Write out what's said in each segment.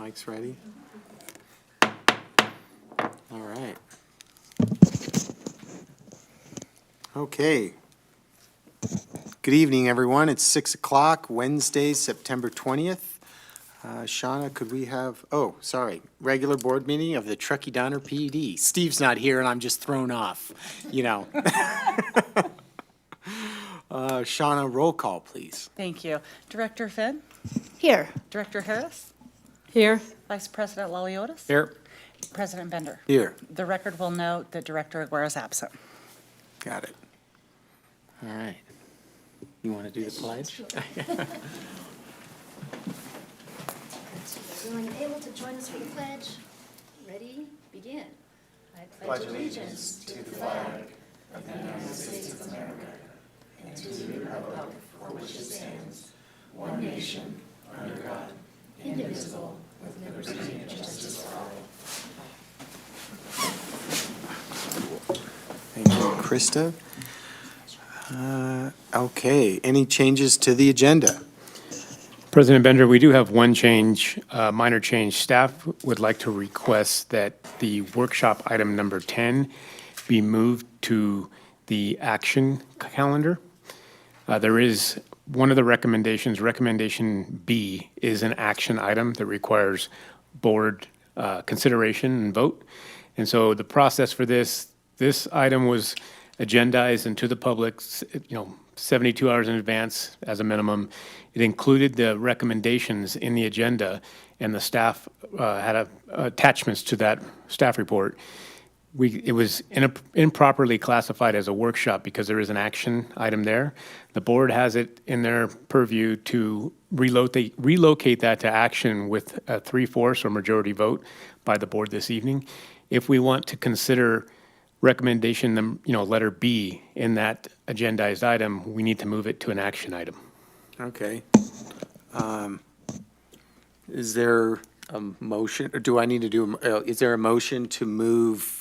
Mike's ready. All right. Okay. Good evening, everyone. It's 6 o'clock, Wednesday, September 20th. Shauna, could we have, regular board meeting of the Truckee Donner PUD. Steve's not here and I'm just thrown off, you know. Shauna, roll call, please. Thank you. Director Finn? Here. Director Harris? Here. Vice President Laliotis? Here. President Bender? Here. The record will note that Director Aguirre is absent. Got it. All right. You want to do the pledge? Everyone able to join us for the pledge? Ready? Begin. I pledge allegiance to the flag of the United States of America and to the republic for which it stands, one nation, under God, indivisible, with liberty and justice for all. Thank you, Krista. Okay, any changes to the agenda? President Bender, we do have one change, minor change. Staff would like to request that the workshop item number 10 be moved to the action calendar. There is one of the recommendations, recommendation B, is an action item that requires board consideration and vote. And so the process for this item was agendized and to the public, 72 hours in advance as a minimum. It included the recommendations in the agenda, and the staff had attachments to that staff report. It was improperly classified as a workshop because there is an action item there. The board has it in their purview to relocate that to action with a 3/4 or majority vote by the board this evening. If we want to consider recommendation, letter B in that agendized item, we need to move it to an action item. Okay. Is there a motion, or do I need to do, is there a motion to move,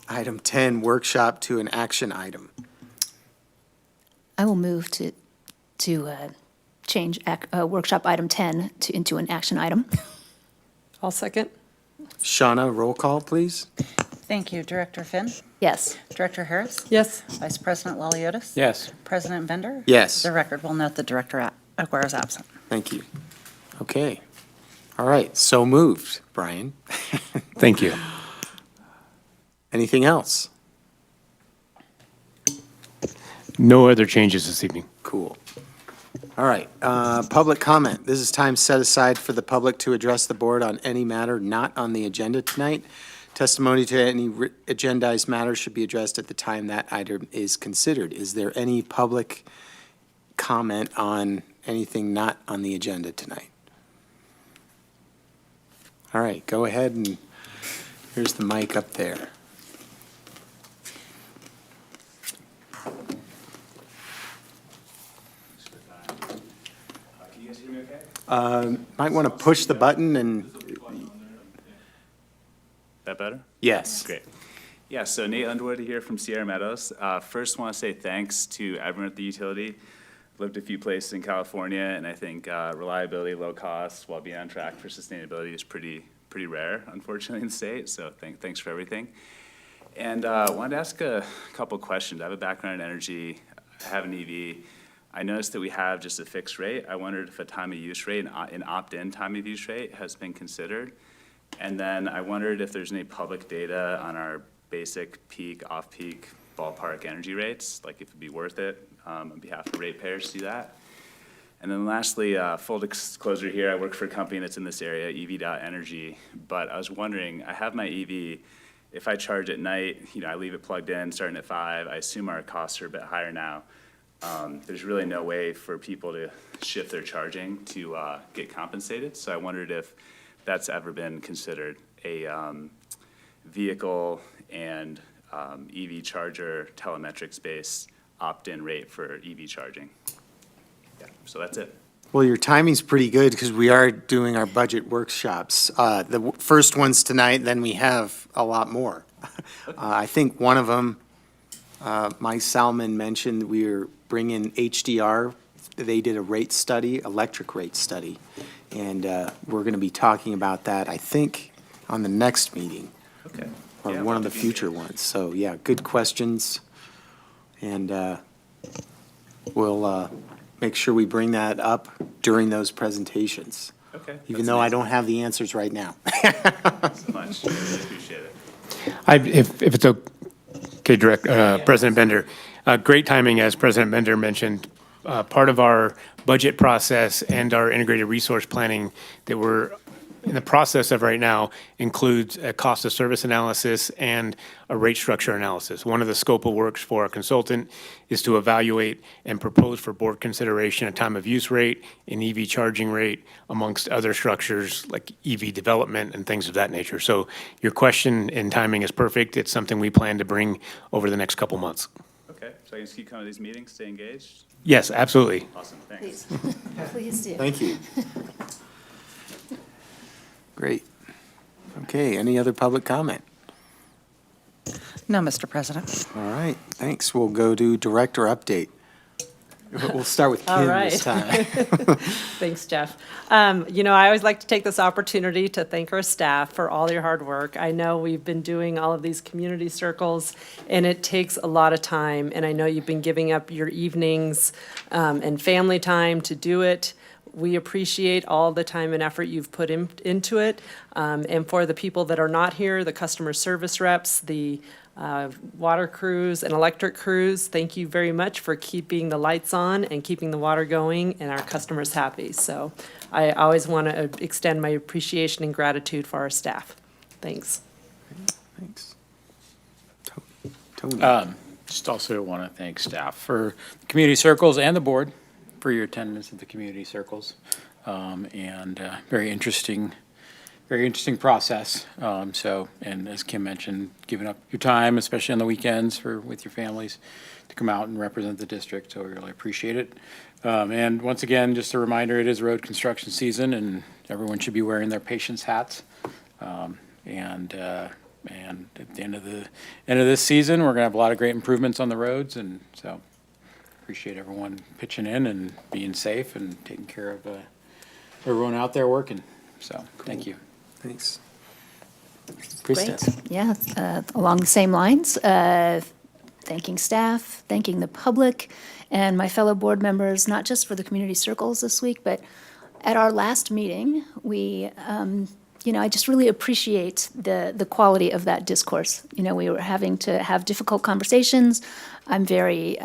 item 10, workshop to an action item? I will move to change workshop item 10 into an action item. I'll second. Shauna, roll call, please. Thank you. Director Finn? Yes. Director Harris? Yes. Vice President Laliotis? Yes. President Bender? Yes. The record will note that Director Aguirre is absent. Thank you. Okay. All right, so moved, Brian. Thank you. Anything else? No other changes this evening. Cool. All right, public comment. This is time set aside for the public to address the board on any matter not on the agenda tonight. Testimony to any agendized matter should be addressed at the time that item is considered. Is there any public comment on anything not on the agenda tonight? All right, go ahead, and here's the mic up there. Might want to push the button and, That better? yes. Great. Yeah, so Nate Underwood here from Sierra Meadows. First, want to say thanks to everyone at the utility. Lived a few places in California, and I think reliability, low cost, while being on track for sustainability is pretty rare, unfortunately, in the state. So thanks for everything. And wanted to ask a couple questions. I have a background in energy. I have an EV. I noticed that we have just a fixed rate. I wondered if a time of use rate, an opt-in time of use rate has been considered. And then I wondered if there's any public data on our basic peak, off-peak ballpark energy rates, like if it'd be worth it on behalf of ratepayers to do that. And then lastly, full disclosure here, I work for a company that's in this area, EV.Energy, but I was wondering, I have my EV, if I charge at night, I leave it plugged in starting at 5, I assume our costs are a bit higher now. There's really no way for people to shift their charging to get compensated. So I wondered if that's ever been considered, a vehicle and EV charger telemetrics-based opt-in rate for EV charging. Yeah, so that's it. Well, your timing's pretty good because we are doing our budget workshops. The first one's tonight, then we have a lot more. I think one of them, Mike Salmon mentioned, we're bringing HDR. They did a rate study, electric rate study, And we're going to be talking about that, I think, on the next meeting, Okay. or Yeah, one of love the to be future here. ones. So, yeah, good questions. And we'll make sure we bring that up during those presentations, Okay. even that's though I amazing. don't have the answers right now. So much. I really appreciate it. If it's okay, President Bender, great timing, as President Bender mentioned. Part of our budget process and our integrated resource planning that we're in the process of right now includes a cost of service analysis and a rate structure analysis. One of the scope of works for our consultant is to evaluate and propose for board consideration a time of use rate, an EV charging rate, amongst other structures like EV development and things of that nature. So your question and timing is perfect. It's something we plan to bring over the next couple months. Okay, so I can just keep coming to these meetings, stay engaged? Yes, absolutely. Awesome, thanks. Please, please do. Thank you. Great. Okay, any other public comment? No, Mr. President. All right, thanks. We'll go to director update. We'll start with All Kim right. this time. Thanks, Jeff. I always like to take this opportunity to thank our staff for all your hard work. I know we've been doing all of these community circles, and it takes a lot of time, and I know you've been giving up your evenings and family time to do it. We appreciate all the time and effort you've put into it. And for the people that are not here, the customer service reps, the water crews and electric crews, thank you very much for keeping the lights on and keeping the water going and our customers happy. So I always want to extend my appreciation and gratitude for our staff. Thanks. Thanks. Tony. Just also want to thank staff for the community circles and the board for your attendance at the community circles. And very interesting process. And as Kim mentioned, giving up your time, especially on the weekends with your families, to come out and represent the district. So we really appreciate it. And once again, just a reminder, it is road construction season and everyone should be wearing their patience hats. And at the end of this season, we're gonna have a lot of great improvements on the roads, and so appreciate everyone pitching in and being safe and taking care of everyone out there working. So, thank you. Thanks. Great. Krista. Yeah, along the same lines, thanking staff, thanking the public, and my fellow board members, not just for the community circles this week, but at our last meeting, we, I just really appreciate the quality of that discourse. We were having to have difficult conversations. I'm very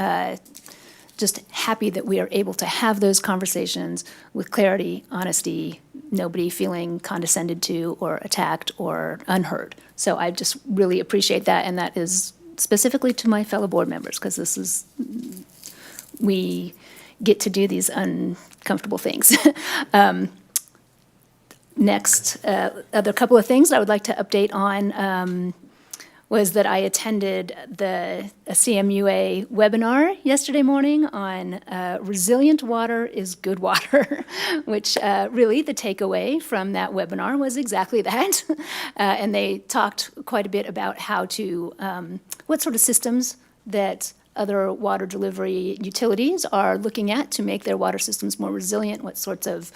just happy that we are able to have those conversations with clarity, honesty, nobody feeling condescended to or attacked or unheard. So I just really appreciate that, and that is specifically to my fellow board members, because we get to do these uncomfortable things. Next, other couple of things I would like to update on was that I attended a CMUA webinar yesterday morning on resilient water is good water, which really the takeaway from that webinar was exactly that. And they talked quite a bit about how to, what sort of systems that other water delivery utilities are looking at to make their water systems more resilient, what sorts of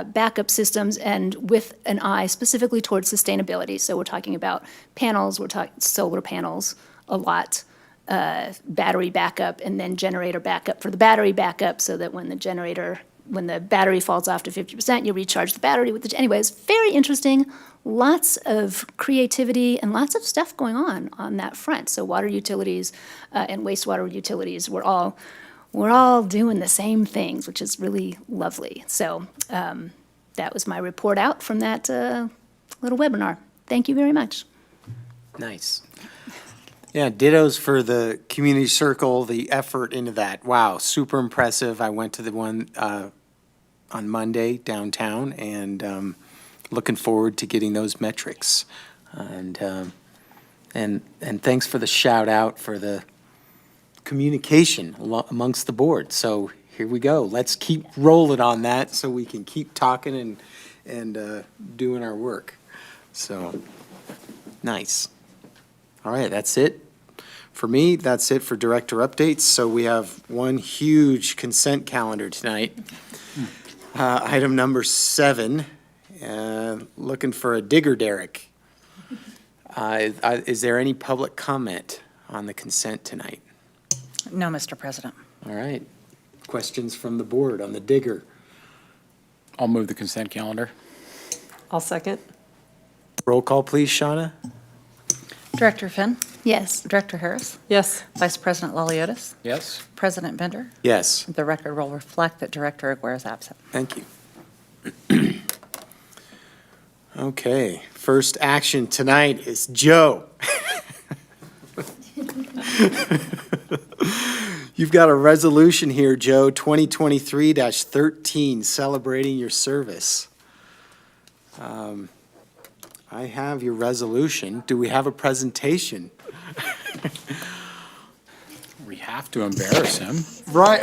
backup systems, and with an eye specifically towards sustainability. So we're talking about panels, we're talking solar panels a lot, battery backup, and then generator backup for the battery backup, so that when the battery falls off to 50%, you recharge the battery with anyways, very interesting. Lots of creativity and lots of stuff going on that front. So water utilities and wastewater utilities, we're all doing the same things, which is really lovely. So that was my report out from that little webinar. Thank you very much. Nice. Yeah, dittos for the community circle, the effort into that. Wow, super impressive. I went to the one on Monday downtown, and looking forward to getting those metrics. And thanks for the shout out for the communication amongst the board. So here we go. Let's keep rolling on that so we can keep talking and doing our work. So nice. All right, that's it. For me, that's it for director updates. So we have one huge consent calendar tonight. Item number 7, looking for a digger derrick. Is there any public comment on the consent tonight? No, Mr. President. All right. Questions from the board on the digger? I'll move the consent calendar. I'll second. Roll call, please, Shauna? Director Finn? Yes. Director Harris? Yes. Vice President Liliotis? Yes? President Bender? Yes. The record will reflect that Director Aguirre is absent. Thank you. Okay, first action tonight is Joe. You've got a resolution here, Joe, 2023-13, celebrating your service. I have your resolution. Do we have a presentation? We have to embarrass him. Right.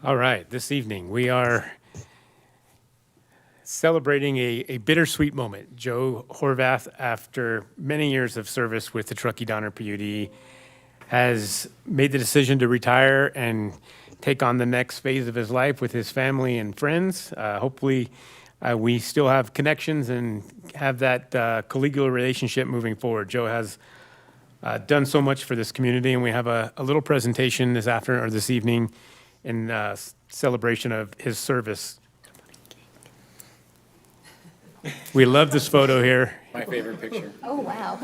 All right, this evening, we are celebrating a bittersweet moment. Joe Horvath, after many years of service with the Truckee Donner PUD, has made the decision to retire and take on the next phase of his life with his family and friends. Hopefully, we still have connections and have that collegial relationship moving forward. Joe has done so much for this community, and we have a little presentation this afternoon or this evening in celebration of his service. We love this photo here. My favorite picture. Oh, wow.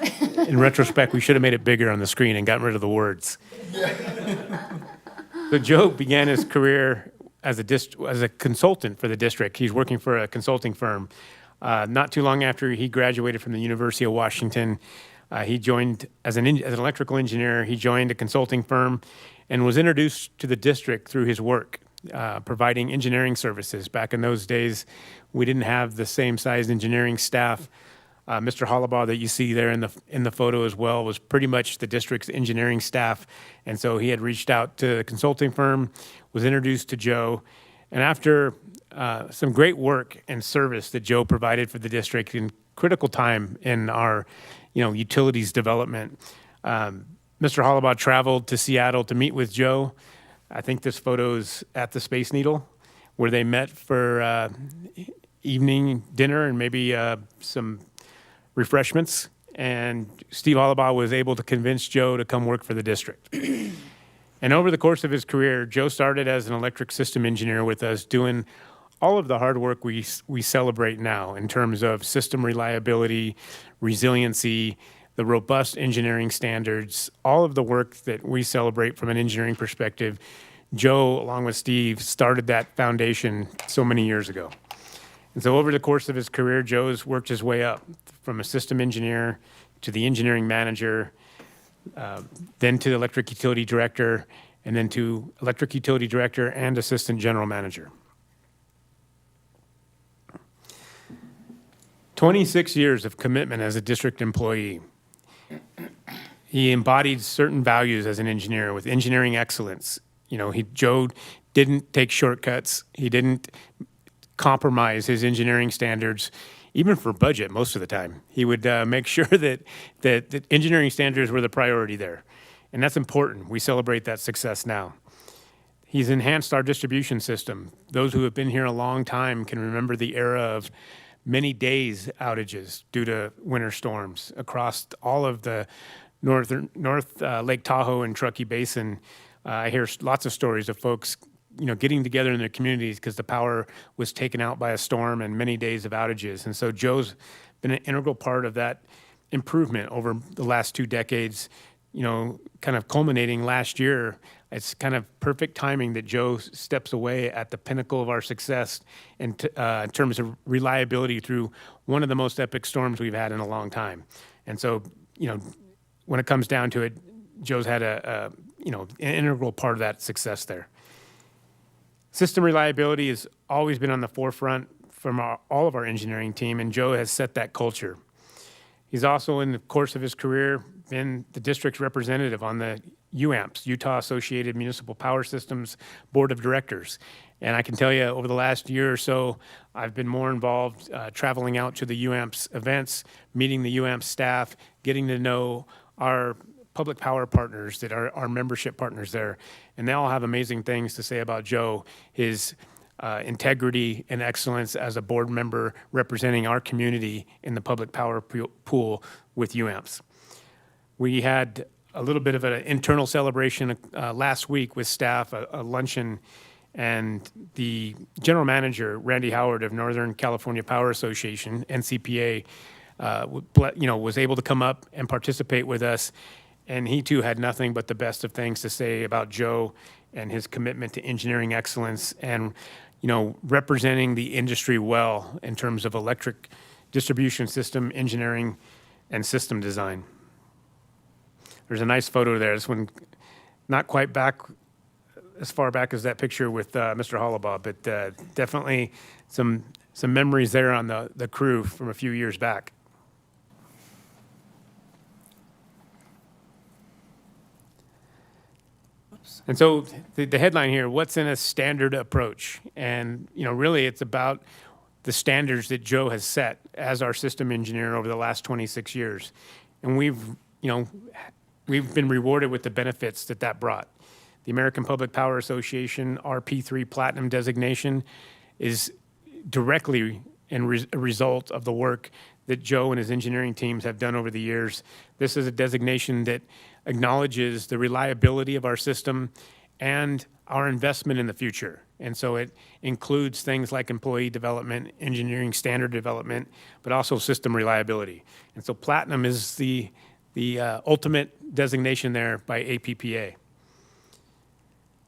In retrospect, we should have made it bigger on the screen and gotten rid of the words. So Joe began his career as a consultant for the district. He's working for a consulting firm. Not too long after he graduated from the University of Washington, he joined as an electrical engineer. He joined a consulting firm and was introduced to the district through his work, providing engineering services. Back in those days, we didn't have the same size engineering staff. Mr. Hollabaugh that you see there in the photo as well was pretty much the district's engineering staff. And so he had reached out to the consulting firm, was introduced to Joe. And after some great work and service that Joe provided for the district in critical time in our utilities development, Mr. Hollabaugh traveled to Seattle to meet with Joe. I think this photo is at the Space Needle, where they met for evening dinner and maybe some refreshments. And Steve Hollabaugh was able to convince Joe to come work for the district. And over the course of his career, Joe started as an electric system engineer with us, doing all of the hard work we celebrate now in terms of system reliability, resiliency, the robust engineering standards, all of the work that we celebrate from an engineering perspective. Joe, along with Steve, started that foundation so many years ago. And so over the course of his career, Joe's worked his way up from a system engineer to the engineering manager, then to the electric utility director, and then to electric utility director and assistant general manager. 26 years of commitment as a district employee. He embodied certain values as an engineer with engineering excellence. Joe didn't take shortcuts. He didn't compromise his engineering standards, even for budget most of the time. He would make sure that engineering standards were the priority there. And that's important. We celebrate that success now. He's enhanced our distribution system. Those who have been here a long time can remember the era of many days outages due to winter storms across all of the North Lake Tahoe and Truckee Basin. I hear lots of stories of folks, getting together in their communities because the power was taken out by a storm and many days of outages. And so Joe's been an integral part of that improvement over the last 2 decades, kind of culminating last year. It's kind of perfect timing that Joe steps away at the pinnacle of our success in terms of reliability through one of the most epic storms we've had in a long time. And so, when it comes down to it, Joe's had an integral part of that success there. System reliability has always been on the forefront from all of our engineering team, and Joe has set that culture. He's also, in the course of his career, been the district's representative on the UAMPS, Utah Associated Municipal Power Systems Board of Directors. And I can tell you, over the last year or so, I've been more involved traveling out to the UAMPS events, meeting the UAMPS staff, getting to know our public power partners that are our membership partners there. And they all have amazing things to say about Joe, his integrity and excellence as a board member representing our community in the public power pool with UAMPS. We had a little bit of an internal celebration last week with staff, a luncheon, and the general manager, Randy Howard of Northern California Power Association, NCPA, was able to come up and participate with us. And he too had nothing but the best of things to say about Joe and his commitment to engineering excellence and, representing the industry well in terms of electric distribution system engineering and system design. There's a nice photo there. This one, not quite back as far back as that picture with Mr. Hollabaugh, but definitely some memories there on the crew from a few years back. And so the headline here, what's in a standard approach? And, really it's about the standards that Joe has set as our system engineer over the last 26 years. And we've been rewarded with the benefits that brought. The American Public Power Association RP3 Platinum designation is directly a result of the work that Joe and his engineering teams have done over the years. This is a designation that acknowledges the reliability of our system and our investment in the future. And so it includes things like employee development, engineering standard development, but also system reliability. And so Platinum is the ultimate designation there by APPA.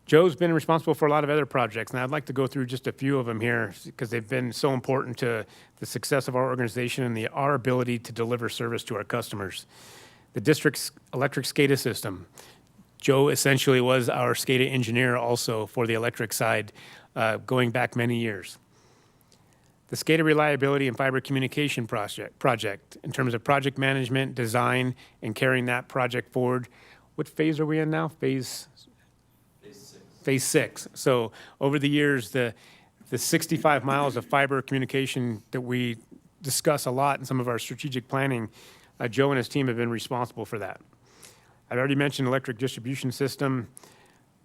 Joe's been responsible for a lot of other projects, and I'd like to go through just a few of them here because they've been so important to the success of our organization and our ability to deliver service to our customers. The district's electric SCADA system. Joe essentially was our SCADA engineer also for the electric side, going back many years. The SCADA reliability and fiber communication project in terms of project management, design, and carrying that project forward. What phase are we in now? Phase 6. So over the years, the 65 miles of fiber communication that we discuss a lot in some of our strategic planning, Joe and his team have been responsible for that. I've already mentioned electric distribution system,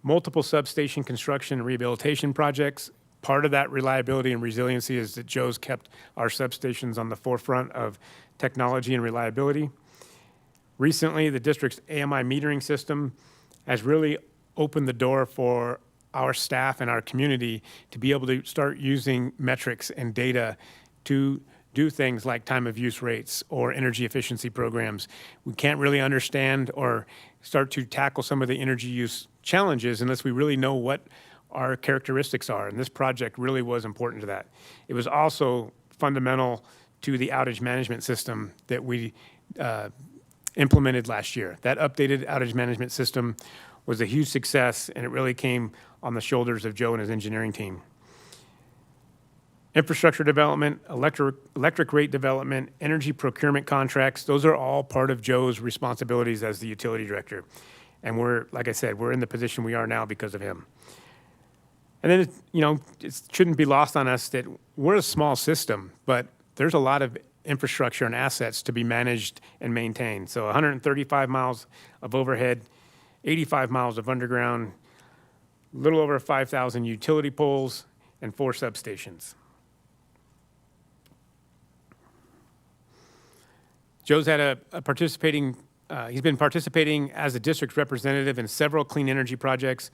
multiple substation construction and rehabilitation projects. Part of that reliability and resiliency is that Joe's kept our substations on the forefront of technology and reliability. Recently, the district's AMI metering system has really opened the door for our staff and our community to be able to start using metrics and data to do things like time of use rates or energy efficiency programs. We can't really understand or start to tackle some of the energy use challenges unless we really know what our characteristics are, and this project really was important to that. It was also fundamental to the outage management system that we implemented last year. That updated outage management system was a huge success, and it really came on the shoulders of Joe and his engineering team. Infrastructure development, electric rate development, energy procurement contracts, those are all part of Joe's responsibilities as the utility director. And like I said, we're in the position we are now because of him. And then, it shouldn't be lost on us that we're a small system, but there's a lot of infrastructure and assets to be managed and maintained. So 135 miles of overhead, 85 miles of underground, a little over 5,000 utility poles, and 4 substations. Joe's had he's been participating as a district representative in several clean energy projects.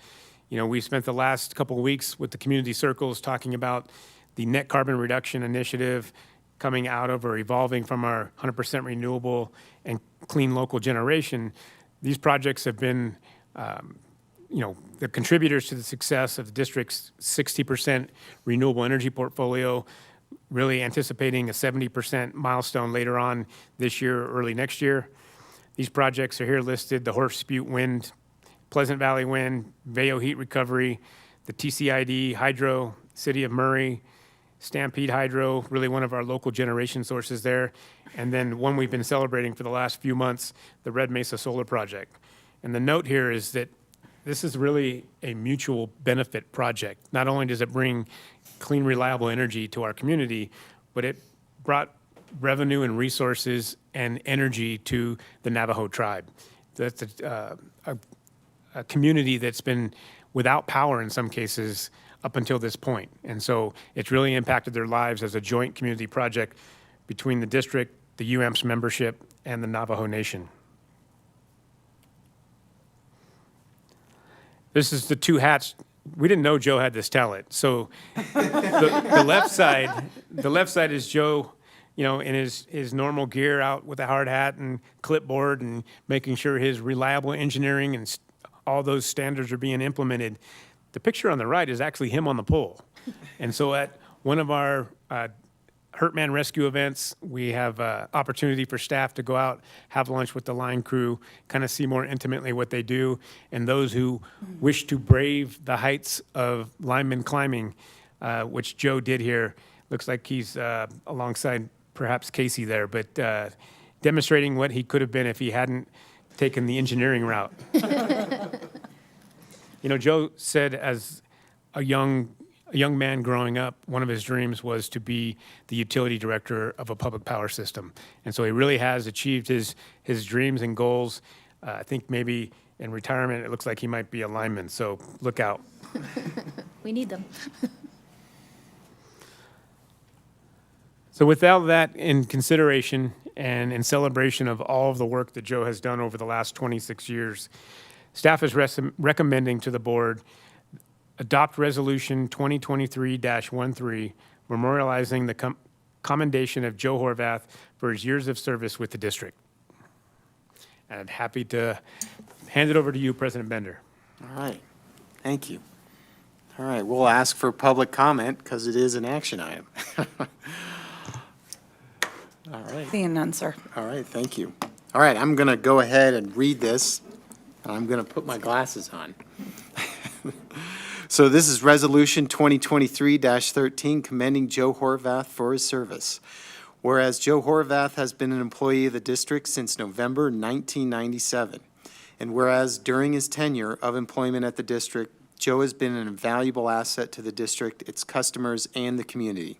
We spent the last couple of weeks with the community circles talking about the net carbon reduction initiative coming out of or evolving from our 100% renewable and clean local generation. These projects have been, the contributors to the success of the district's 60% renewable energy portfolio, really anticipating a 70% milestone later on this year or early next year. These projects are here listed: the Horse Butte Wind, Pleasant Valley Wind, Vail Heat Recovery, the TCID, Hydro, City of Murray, Stampede Hydro, really one of our local generation sources there. And then one we've been celebrating for the last few months, the Red Mesa Solar Project. And the note here is that this is really a mutual benefit project. Not only does it bring clean, reliable energy to our community, but it brought revenue and resources and energy to the Navajo tribe. That's a community that's been without power in some cases up until this point. And so it's really impacted their lives as a joint community project between the district, the UAMPS membership, and the Navajo Nation. This is the two hats. We didn't know Joe had this talent. So the left side is Joe, in his normal gear out with a hard hat and clipboard and making sure his reliable engineering and all those standards are being implemented. The picture on the right is actually him on the pole. And so at one of our Hurt Man Rescue events, we have opportunity for staff to go out, have lunch with the line crew, kind of see more intimately what they do. And those who wish to brave the heights of lineman climbing, which Joe did here, looks like he's alongside perhaps Casey there, but demonstrating what he could have been if he hadn't taken the engineering route. Joe said as a young man growing up, one of his dreams was to be the utility director of a public power system. And so he really has achieved his dreams and goals. I think maybe in retirement, it looks like he might be a lineman, so look out. We need them. So with all that in consideration and in celebration of all of the work that Joe has done over the last 26 years, staff is recommending to the board adopt Resolution 2023-13, memorializing the commendation of Joe Horvath for his years of service with the district. And I'm happy to hand it over to you, President Bender. All right, thank you. All right, we'll ask for public comment because it is an action item. All right. Seeing none, sir. All right, thank you. All right, I'm going to go ahead and read this, and I'm going to put my glasses on. So this is Resolution 2023-13, commending Joe Horvath for his service. Whereas Joe Horvath has been an employee of the district since November 1997, and whereas during his tenure of employment at the district, Joe has been an invaluable asset to the district, its customers, and the community.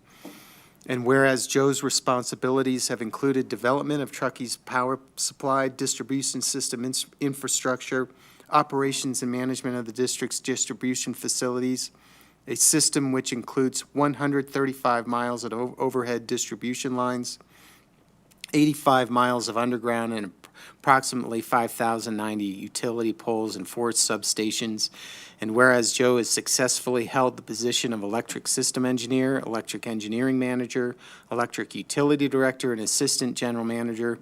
And whereas Joe's responsibilities have included development of Truckee's power supply, distribution system infrastructure, operations and management of the district's distribution facilities, a system which includes 135 miles of overhead distribution lines, 85 miles of underground and approximately 5,090 utility poles and 4 substations. And whereas Joe has successfully held the position of electric system engineer, electric engineering manager, electric utility director, and assistant general manager,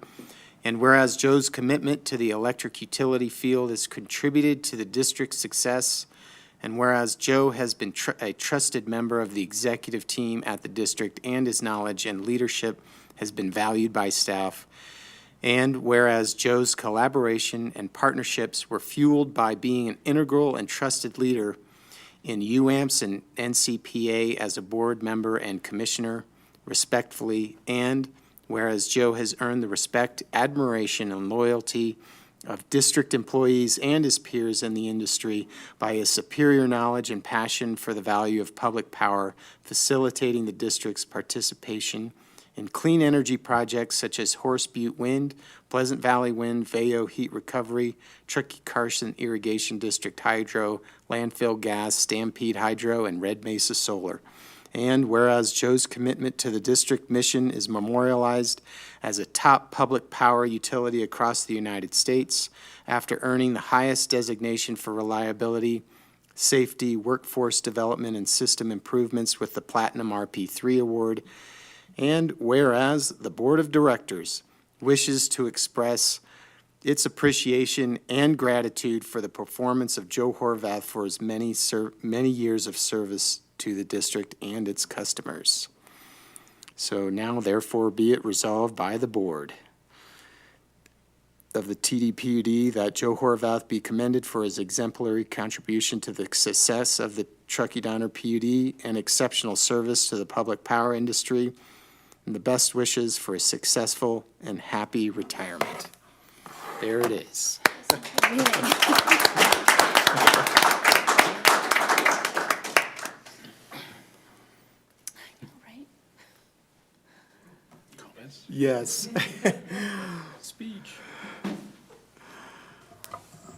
and whereas Joe's commitment to the electric utility field has contributed to the district's success, and whereas Joe has been a trusted member of the executive team at the district and his knowledge and leadership has been valued by staff, and whereas Joe's collaboration and partnerships were fueled by being an integral and trusted leader in UAMPS and NCPA as a board member and commissioner, respectfully, and whereas Joe has earned the respect, admiration, and loyalty of district employees and his peers in the industry by his superior knowledge and passion for the value of public power, facilitating the district's participation in clean energy projects such as Horse Butte Wind, Pleasant Valley Wind, Vayo Heat Recovery, Truckee-Carson Irrigation District Hydro, Landfill Gas, Stampede Hydro, and Red Mesa Solar. And whereas Joe's commitment to the district mission is memorialized as a top public power utility across the United States after earning the highest designation for reliability, safety, workforce development, and system improvements with the Platinum RP3 Award. And whereas the Board of Directors wishes to express its appreciation and gratitude for the performance of Joe Horvath for his many years of service to the district and its customers. So now therefore be it resolved by the board of the TDPUD that Joe Horvath be commended for his exemplary contribution to the success of the Truckee Downer PUD and exceptional service to the public power industry, and the best wishes for a successful and happy retirement. There it is. Right? Yes. Speech.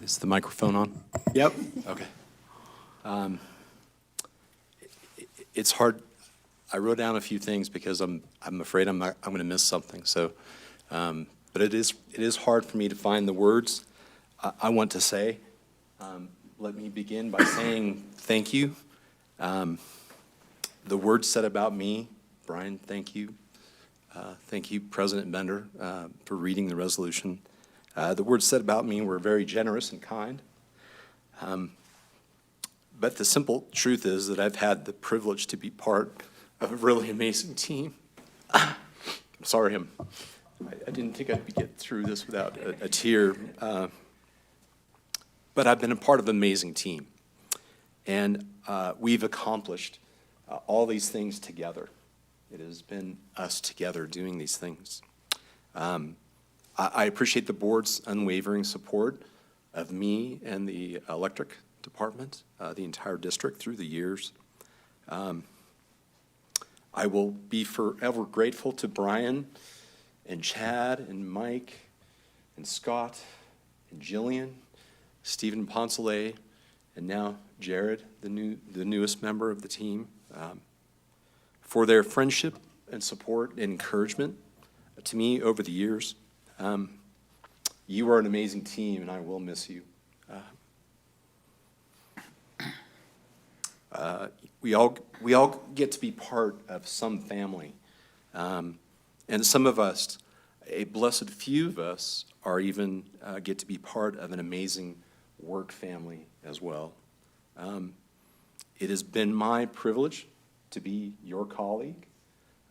Is the microphone on? Yep. Okay. It's hard. I wrote down a few things because I'm afraid I'm going to miss something. So, but it is hard for me to find the words I want to say. Let me begin by saying thank you. The words said about me, Brian, thank you. Thank you, President Bender, for reading the resolution. The words said about me were very generous and kind. But the simple truth is that I've had the privilege to be part of a really amazing team. I'm sorry, I didn't think I'd get through this without a tear. But I've been a part of an amazing team. And we've accomplished all these things together. It has been us together doing these things. I appreciate the board's unwavering support of me and the electric department, the entire district through the years. I will be forever grateful to Brian and Chad and Mike and Scott and Jillian, Stephen Poncelet, and now Jared, the newest member of the team, for their friendship and support and encouragement to me over the years. You are an amazing team, and I will miss you. We all get to be part of some family, and some of us, a blessed few of us, are even get to be part of an amazing work family as well. It has been my privilege to be your colleague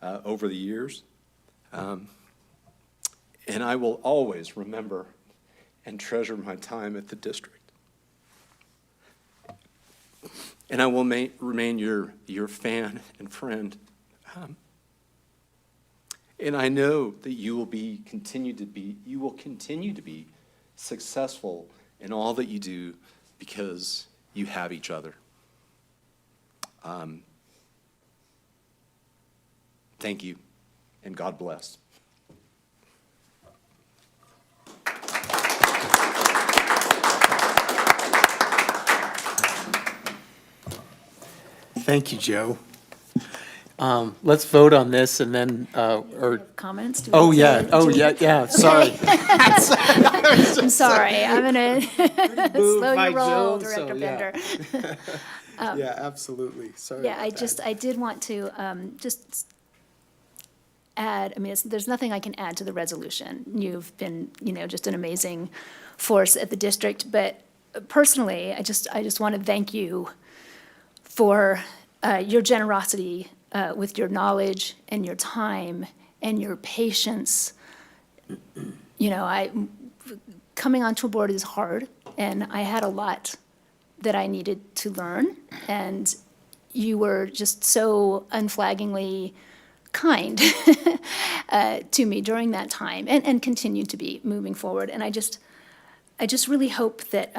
over the years. And I will always remember and treasure my time at the district. And I will remain your fan and friend. And I know that you will continue to be successful in all that you do because you have each other. Thank you, and God bless. Thank you, Joe. Let's vote on this and then, or, Comments? Do we oh, say- yeah, sorry. I'm sorry, I'm gonna slow by your roll, Joe, so, Director yeah. Bender. Yeah, absolutely, sorry Yeah, about that. I did want to just add, I mean, there's nothing I can add to the resolution. You've been, just an amazing force at the district, but personally, I just want to thank you for your generosity with your knowledge and your time and your patience. Coming onto a board is hard, and I had a lot that I needed to learn, and you were just so unflaggingly kind to me during that time, and continue to be moving forward. And I just really hope that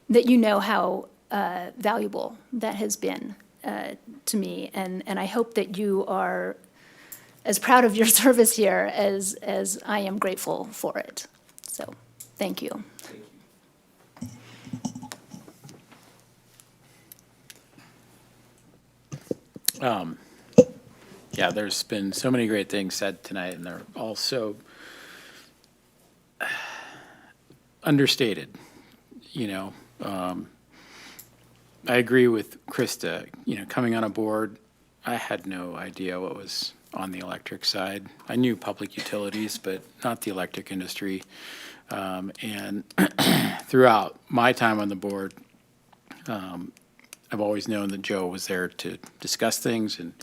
that you know how valuable that has been to me, and I hope that you are as proud of your service here as I am grateful for it. So, thank you. Yeah, there's been so many great things said tonight, and they're all so understated, I agree with Krista, coming on a board, I had no idea what was on the electric side. I knew public utilities, but not the electric industry. And throughout my time on the board, I've always known that Joe was there to discuss things and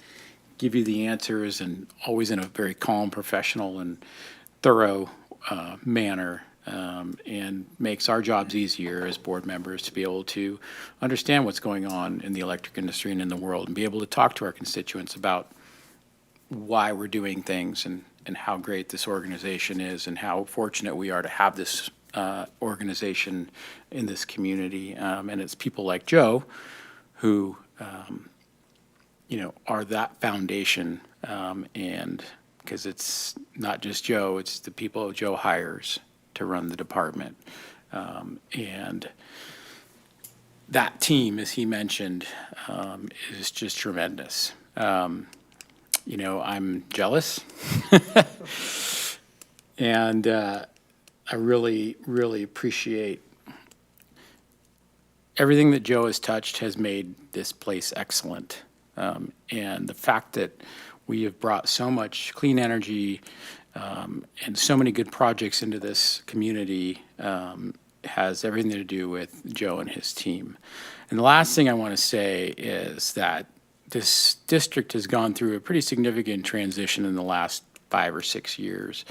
give you the answers, and always in a very calm, professional, and thorough manner, and makes our jobs easier as board members to be able to understand what's going on in the electric industry and in the world, and be able to talk to our constituents about why we're doing things and how great this organization is and how fortunate we are to have this organization in this community. And it's people like Joe who, are that foundation. And because it's not just Joe, it's the people Joe hires to run the department. And that team, as he mentioned, is just tremendous. I'm jealous. And I really, really appreciate everything that Joe has touched has made this place excellent. And the fact that we have brought so much clean energy and so many good projects into this community has everything to do with Joe and his team. And the last thing I want to say is that this district has gone through a pretty significant transition in the last 5 or 6 years,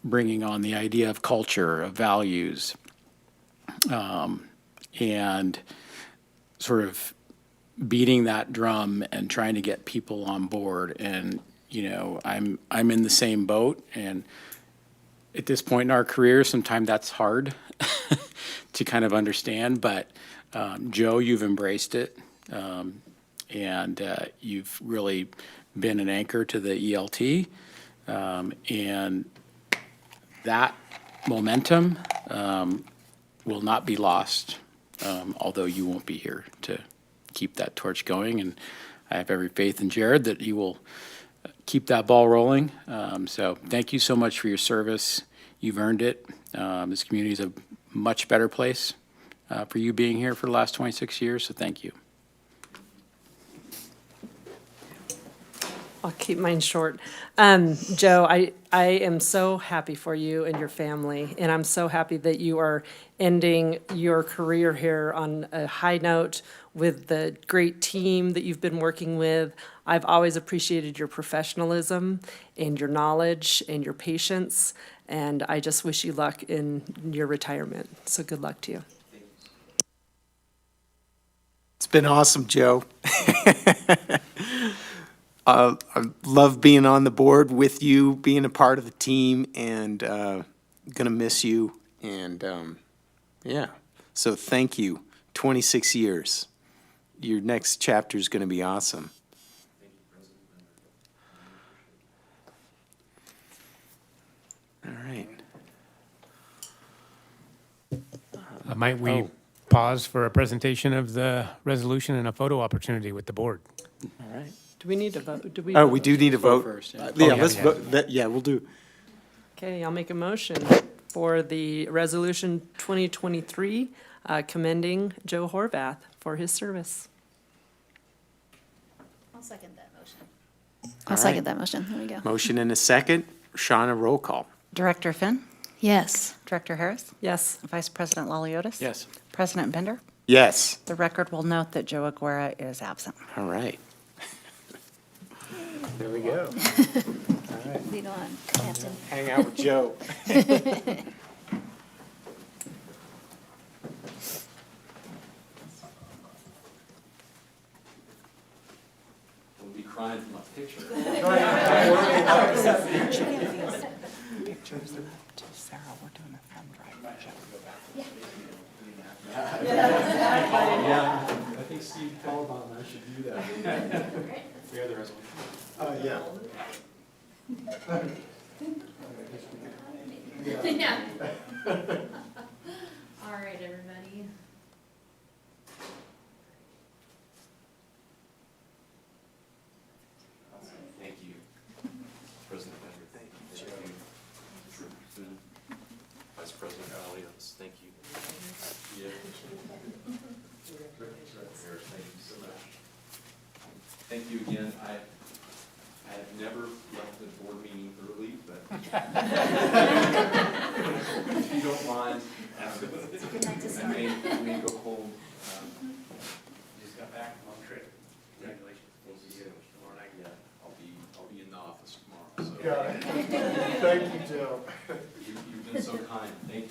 bringing on the idea of culture, of values, and sort of beating that drum and trying to get people on board. And I'm in the same boat, and at this point in our career, sometimes that's hard to kind of understand. But Joe, you've embraced it, and you've really been an anchor to the ELT, and that momentum will not be lost, although you won't be here to keep that torch going. And I have every faith in Jared that he will keep that ball rolling. So thank you so much for your service. You've earned it. This community is a much better place for you being here for the last 26 years, so thank you. I'll keep mine short. Joe, I am so happy for you and your family, and I'm so happy that you are ending your career here on a high note with the great team that you've been working with. I've always appreciated your professionalism and your knowledge and your patience, and I just wish you luck in your retirement. So good luck to you. It's been awesome, Joe. I love being on the board with you, being a part of the team, and gonna miss you. And yeah, so thank you. 26 years. Your next chapter is gonna be awesome. All right. Might we pause for a presentation of the resolution and a photo opportunity with the board? All right. Do we need to vote? Do we? Oh, we do need a Vote vote. first, yeah. Yeah, yeah, let's yeah. vote. Yeah, we'll do. Okay, I'll make a motion for the resolution 2023 commending Joe Horvath for his service. I'll second that motion. I'll second that motion. There we go. Motion and a second. Shauna, roll call. Director Finn, Yes. Director Harris, Yes. Vice President Laliotis. Yes. President Bender. Yes. The record will note that Joe Aguirre is absent. All right. There we go. Lead on, Captain. Hang out with Joe. We'll be crying from a picture. Sarah, we're doing a thumb drive. Yeah, I think Steve called on, I should do that. We have the resolution. Yeah. Yeah. All right, everybody. Thank you. President Bender, thank you. Vice President Alios, thank you. Yeah. Thank you so much. Thank you again. I have never left the board meeting early, but if you don't mind, I may go home. Just got back from a trip. Congratulations. Thank you so much. Tomorrow night, yeah, I'll be in the office tomorrow, so. Thank you, Joe. You've been so kind, thank you.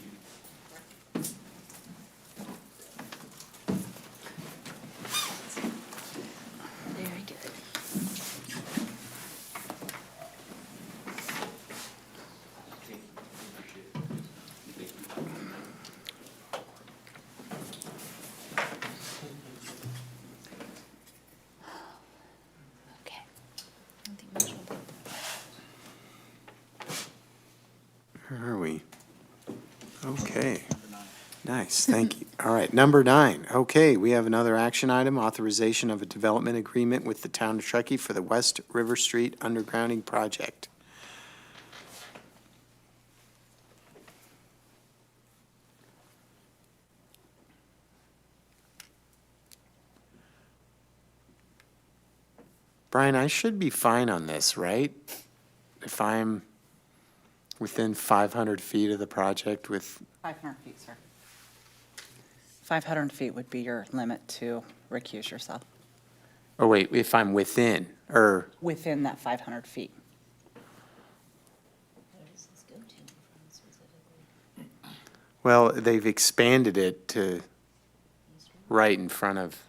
Very good. Okay. I don't think much will do. Where are we? Okay. Nice, thank you. All right, number 9. Okay, we have another action item, authorization of a development agreement with the town of Truckee for the West River Street undergrounding project. Brian, I should be fine on this, right? If I'm within 500 feet of the project with, 500 feet, sir. 500 feet would be your limit to recuse yourself, oh wait, if I'm within, or, within that 500 feet. Where does this go to from specifically? well, they've expanded it to right in front of,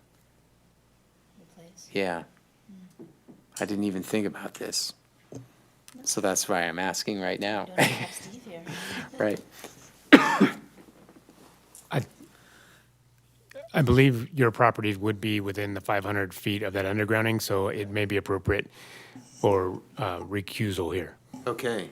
The place? yeah. I didn't even think about this. So that's why I'm asking right now. Don't have Steve here. Right. I believe your properties would be within the 500 feet of that undergrounding, so it may be appropriate for recusal here. Okay,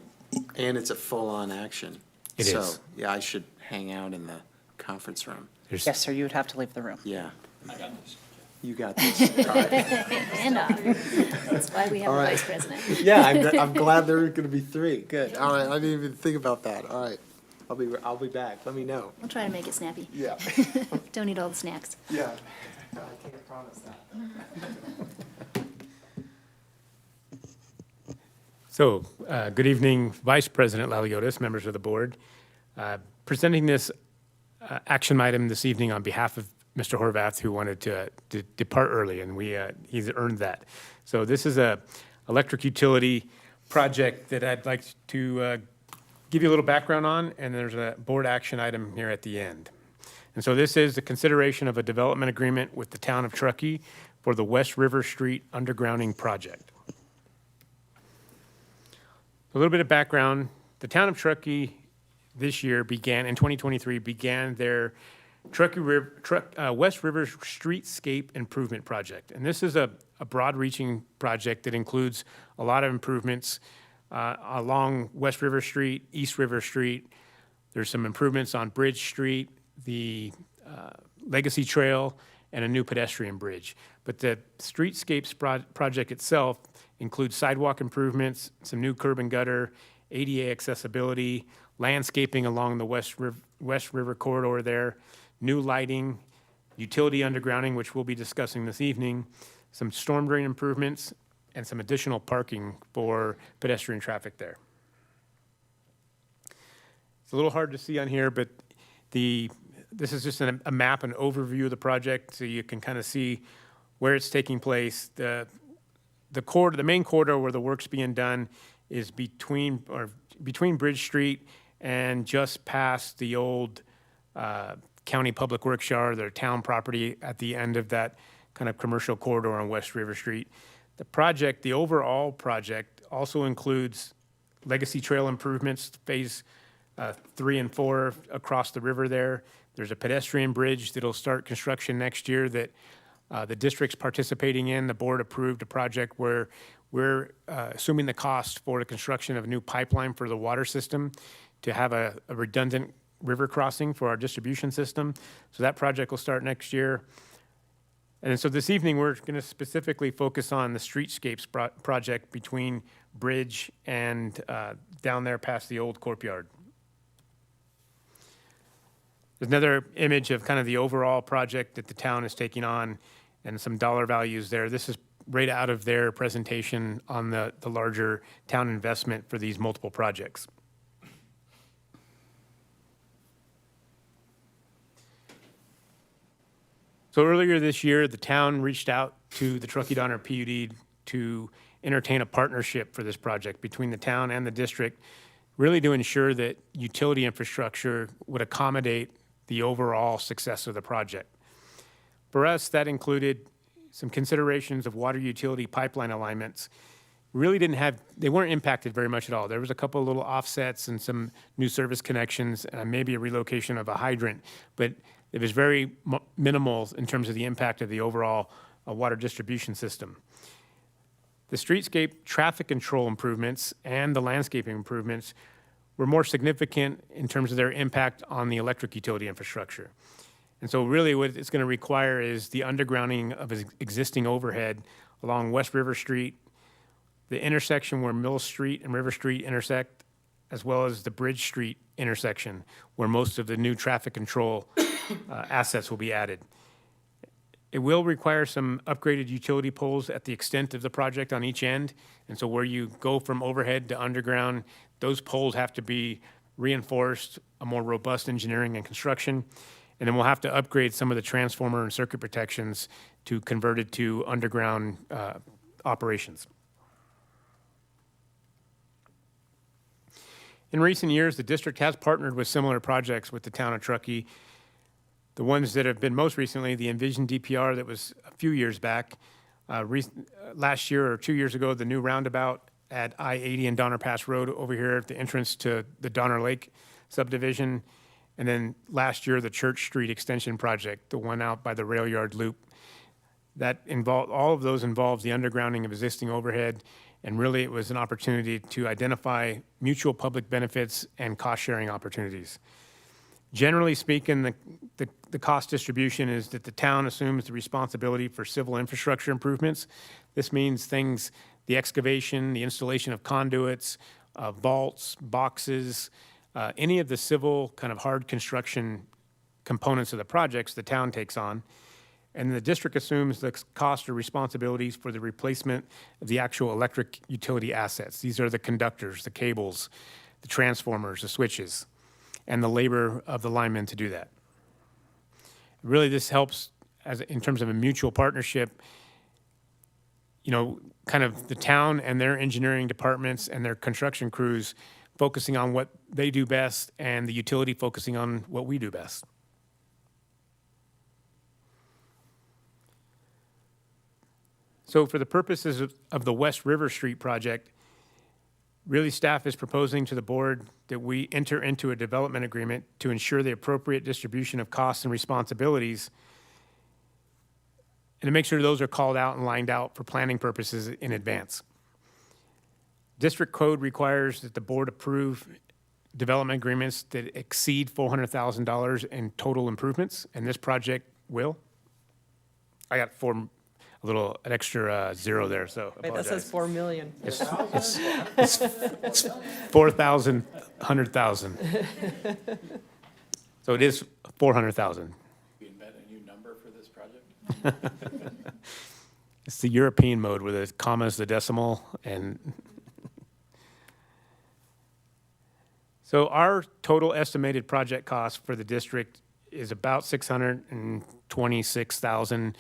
and it's a full-on action. It So, is. yeah, I should hang out in the conference room. There's- Yes, sir, you would have to leave the room. Yeah. I got this. You got this. All right. And that's why we have All a right. vice president. Yeah, I'm glad there are gonna be 3. Good. All right, I didn't even think about that. All right. I'll be back. Let me know. We'll try to make it snappy. Yeah. Don't eat all the snacks. Yeah. I can't promise that. So, good evening, Vice President Laliotis, members of the board. Presenting this action item this evening on behalf of Mr. Horvath, who wanted to depart early, and he's earned that. So this is a electric utility project that I'd like to give you a little background on, and there's a board action item here at the end. And so this is the consideration of a development agreement with the town of Truckee for the West River Street undergrounding project. A little bit of background, the town of Truckee this year in 2023, began their West River Streetscape Improvement Project. And this is a broad-reaching project that includes a lot of improvements along West River Street, East River Street. There's some improvements on Bridge Street, the Legacy Trail, and a new pedestrian bridge. But the Streetscapes project itself includes sidewalk improvements, some new curb and gutter, ADA accessibility, landscaping along the West River corridor there, new lighting, utility undergrounding, which we'll be discussing this evening, some storm drain improvements, and some additional parking for pedestrian traffic there. It's a little hard to see on here, but this is just a map, an overview of the project, so you can kind of see where it's taking place. The main corridor where the work's being done is between Bridge Street and just past the old County Public Works Yard, their town property at the end of that kind of commercial corridor on West River Street. The overall project also includes Legacy Trail improvements, phase 3 and 4 across the river there. There's a pedestrian bridge that'll start construction next year that the district's participating in. The board approved a project where we're assuming the cost for the construction of a new pipeline for the water system to have a redundant river crossing for our distribution system. So that project will start next year. And so this evening, we're going to specifically focus on the streetscapes project between Bridge and down there past the old courtyard. There's another image of kind of the overall project that the town is taking on and some dollar values there. This is right out of their presentation on the larger town investment for these multiple projects. So earlier this year, the town reached out to the Truckee Donner PUD to entertain a partnership for this project between the town and the district, really to ensure that utility infrastructure would accommodate the overall success of the project. For us, that included some considerations of water utility pipeline alignments. Really they weren't impacted very much at all. There was a couple of little offsets and some new service connections, and maybe a relocation of a hydrant, but it was very minimal in terms of the impact of the overall water distribution system. The streetscape traffic control improvements and the landscaping improvements were more significant in terms of their impact on the electric utility infrastructure. And so really what it's going to require is the undergrounding of existing overhead along West River Street, the intersection where Mill Street and River Street intersect, as well as the Bridge Street intersection, where most of the new traffic control assets will be added. It will require some upgraded utility poles at the extent of the project on each end. And so where you go from overhead to underground, those poles have to be reinforced, a more robust engineering and construction. And then we'll have to upgrade some of the transformer and circuit protections to convert it to underground operations. In recent years, the district has partnered with similar projects with the town of Truckee. The ones that have been most recently, the Envision DPR that was a few years back. Last year or 2 years ago, the new roundabout at I-80 and Donner Pass Road over here at the entrance to the Donner Lake subdivision. And then last year, the Church Street Extension Project, the one out by the rail yard loop. All of those involves the undergrounding of existing overhead, and really it was an opportunity to identify mutual public benefits and cost-sharing opportunities. Generally speaking, the cost distribution is that the town assumes the responsibility for civil infrastructure improvements. This means the excavation, the installation of conduits, vaults, boxes, any of the civil kind of hard construction components of the projects the town takes on. And the district assumes the cost or responsibilities for the replacement of the actual electric utility assets. These are the conductors, the cables, the transformers, the switches, and the labor of the linemen to do that. Really, this helps in terms of a mutual partnership, kind of the town and their engineering departments and their construction crews focusing on what they do best and the utility focusing on what we do best. So for the purposes of the West River Street project, really staff is proposing to the board that we enter into a development agreement to ensure the appropriate distribution of costs and responsibilities, and to make sure those are called out and lined out for planning purposes in advance. District code requires that the board approve development agreements that exceed $400,000 in total improvements, and this project will. I got an extra zero there, so Wait, that says 4 million. It's 4,000, 100,000. So it is 400,000. We invent a new number for this project? It's the European mode where the comma is the decimal, and so our total estimated project cost for the district is about $626,000.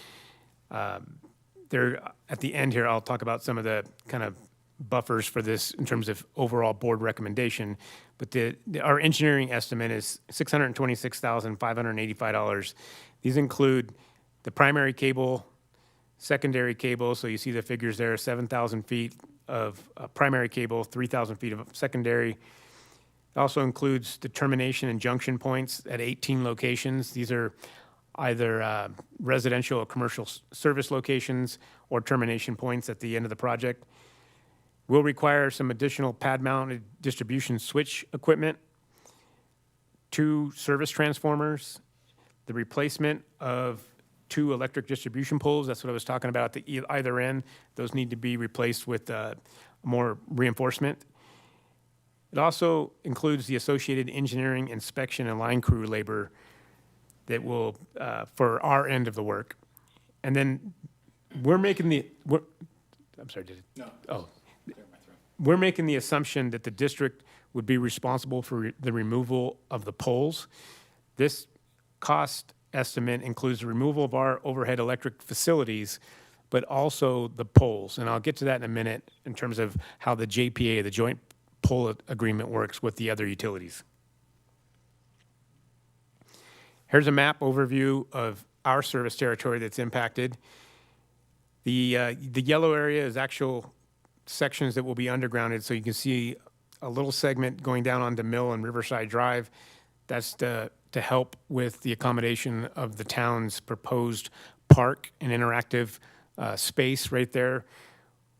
At the end here, I'll talk about some of the kind of buffers for this in terms of overall board recommendation. But our engineering estimate is $626,585. These include the primary cable, secondary cable. So you see the figures there, 7,000 feet of primary cable, 3,000 feet of secondary. It also includes the termination and junction points at 18 locations. These are either residential or commercial service locations or termination points at the end of the project. Will require some additional pad-mounted distribution switch equipment, 2 service transformers, the replacement of 2 electric distribution poles. That's what I was talking about at either end. Those need to be replaced with more reinforcement. It also includes the associated engineering, inspection, and line crew labor that will, for our end of the work. And then we're making I'm sorry, did it? No. Oh. Clear my throat. We're making the assumption that the district would be responsible for the removal of the poles. This cost estimate includes the removal of our overhead electric facilities, but also the poles. And I'll get to that in a minute in terms of how the JPA, the Joint Pole Agreement, works with the other utilities. Here's a map overview of our service territory that's impacted. The yellow area is actual sections that will be undergrounded, so you can see a little segment going down onto Mill and Riverside Drive. That's to help with the accommodation of the town's proposed park and interactive space right there.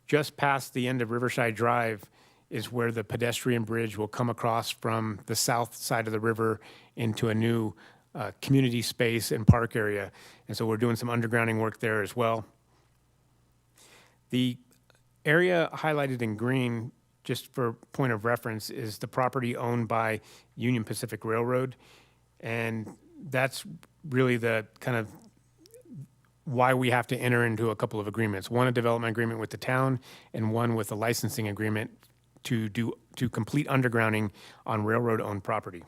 Just past the end of Riverside Drive is where the pedestrian bridge will come across from the south side of the river into a new community space and park area. And so we're doing some undergrounding work there as well. The area highlighted in green, just for point of reference, is the property owned by Union Pacific Railroad. And that's really the kind of why we have to enter into a couple of agreements. One, a development agreement with the town, and one with a licensing agreement to complete undergrounding on railroad-owned property.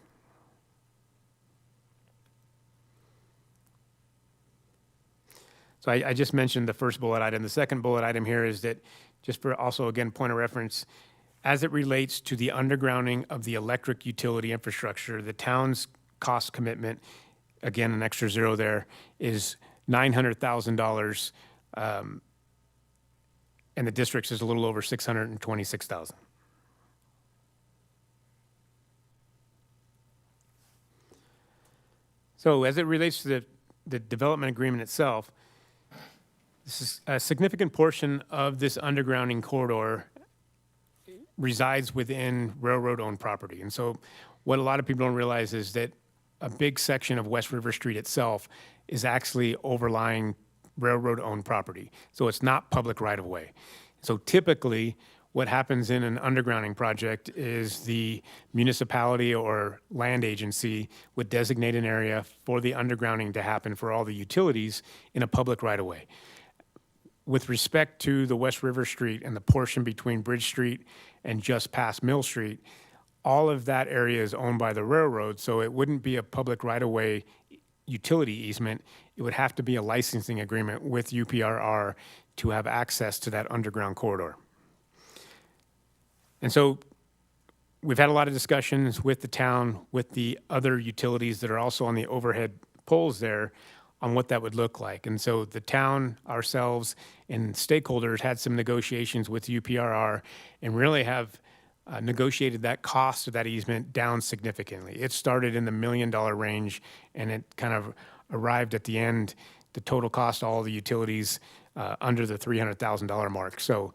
So I just mentioned the first bullet item. The second bullet item here is that, just for also, again, point of reference, as it relates to the undergrounding of the electric utility infrastructure, the town's cost commitment, again, an extra zero there, is $900,000, and the district's is a little over $626,000. So as it relates to the development agreement itself, this is a significant portion of this undergrounding corridor resides within railroad-owned property. And so what a lot of people don't realize is that a big section of West River Street itself is actually overlying railroad-owned property. So it's not public right-of-way. So typically, what happens in an undergrounding project is the municipality or land agency would designate an area for the undergrounding to happen for all the utilities in a public right-of-way. With respect to the West River Street and the portion between Bridge Street and just past Mill Street, all of that area is owned by the railroad, so it wouldn't be a public right-of-way utility easement. It would have to be a licensing agreement with UPRR to have access to that underground corridor. And so we've had a lot of discussions with the town, with the other utilities that are also on the overhead poles there, on what that would look like. And so the town, ourselves, and stakeholders had some negotiations with UPRR and really have negotiated that cost of that easement down significantly. It started in the $1 million range, and it kind of arrived at the end, the total cost of all the utilities under the $300,000 mark. So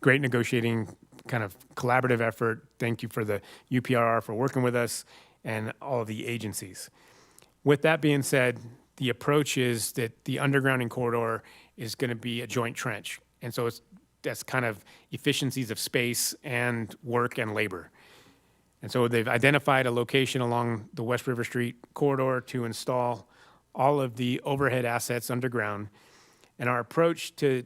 great negotiating, kind of collaborative effort. Thank you for the UPRR for working with us and all of the agencies. With that being said, the approach is that the undergrounding corridor is going to be a joint trench. And so that's kind of efficiencies of space and work and labor. And so they've identified a location along the West River Street corridor to install all of the overhead assets underground. And our approach to,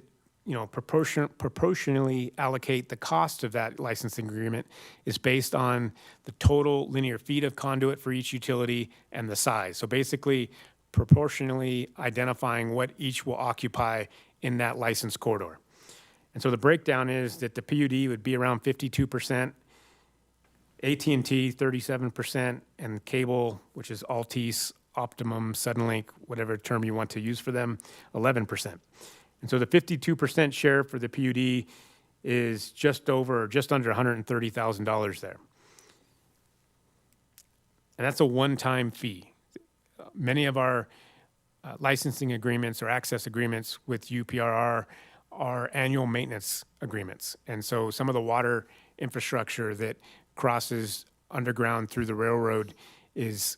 proportionally allocate the cost of that licensing agreement is based on the total linear feet of conduit for each utility and the size. So basically, proportionally identifying what each will occupy in that licensed corridor. And so the breakdown is that the PUD would be around 52%, AT&T 37%, and cable, which is Altice, Optimum, Suddenlink, whatever term you want to use for them, 11%. And so the 52% share for the PUD is just under $130,000 there. And that's a one-time fee. Many of our licensing agreements or access agreements with UPRR are annual maintenance agreements. And so some of the water infrastructure that crosses underground through the railroad is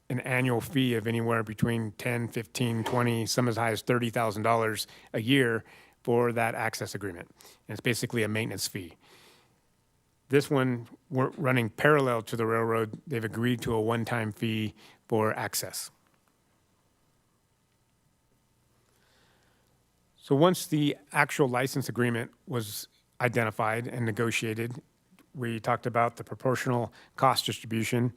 an annual fee of anywhere between $10, $15, $20, some as high as $30,000 a year for that access agreement. And it's basically a maintenance fee. This one, we're running parallel to the railroad. They've agreed to a one-time fee for access. So once the actual license agreement was identified and negotiated, we talked about the proportional cost distribution.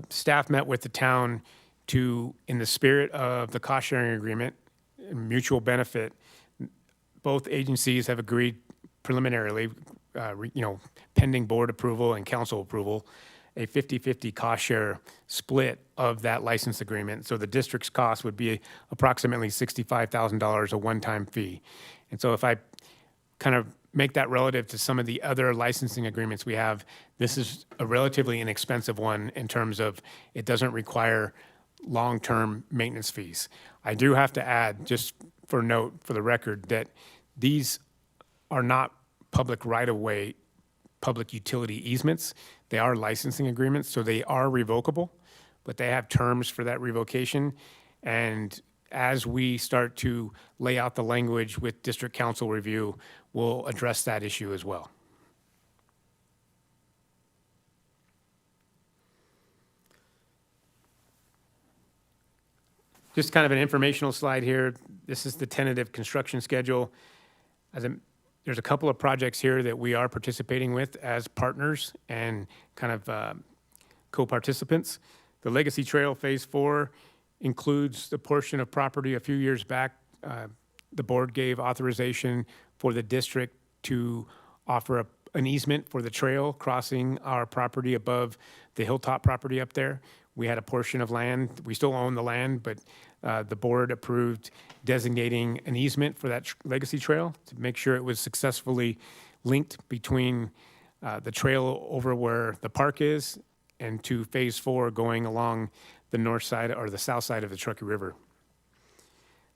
Staff met with the town to, in the spirit of the cost-sharing agreement, mutual benefit, both agencies have agreed preliminarily, pending board approval and council approval, a 50-50 cost share split of that license agreement. So the district's cost would be approximately $65,000, a one-time fee. And so if I kind of make that relative to some of the other licensing agreements we have, this is a relatively inexpensive one in terms of it doesn't require long-term maintenance fees. I do have to add, just for note, for the record, that these are not public right-of-way, public utility easements. They are licensing agreements, so they are revocable, but they have terms for that revocation. And as we start to lay out the language with district council review, we'll address that issue as well. Just kind of an informational slide here. This is the tentative construction schedule. There's a couple of projects here that we are participating with as partners and kind of co-participants. The Legacy Trail Phase 4 includes the portion of property a few years back. The board gave authorization for the district to offer an easement for the trail crossing our property above the hilltop property up there. We had a portion of land. We still own the land, but the board approved designating an easement for that legacy trail to make sure it was successfully linked between the trail over where the park is and to Phase 4 going along the north side or the south side of the Truckee River.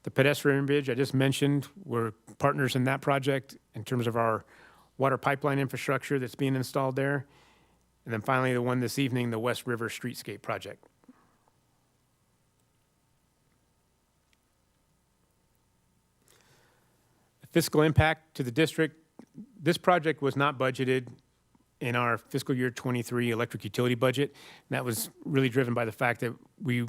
The pedestrian bridge I just mentioned, we're partners in that project in terms of our water pipeline infrastructure that's being installed there. And then finally, the one this evening, the West River Streetscape project. The fiscal impact to the district, this project was not budgeted in our fiscal year 23 electric utility budget. And that was really driven by the fact that we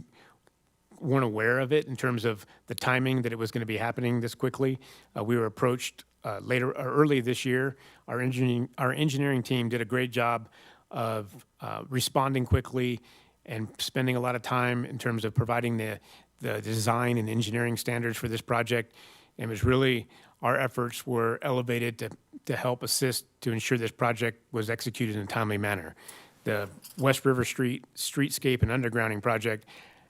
weren't aware of it in terms of the timing that it was going to be happening this quickly. We were approached early this year. Our engineering team did a great job of responding quickly and spending a lot of time in terms of providing the design and engineering standards for this project. And it was really, our efforts were elevated to help assist to ensure this project was executed in a timely manner. The West River Streetscape and undergrounding project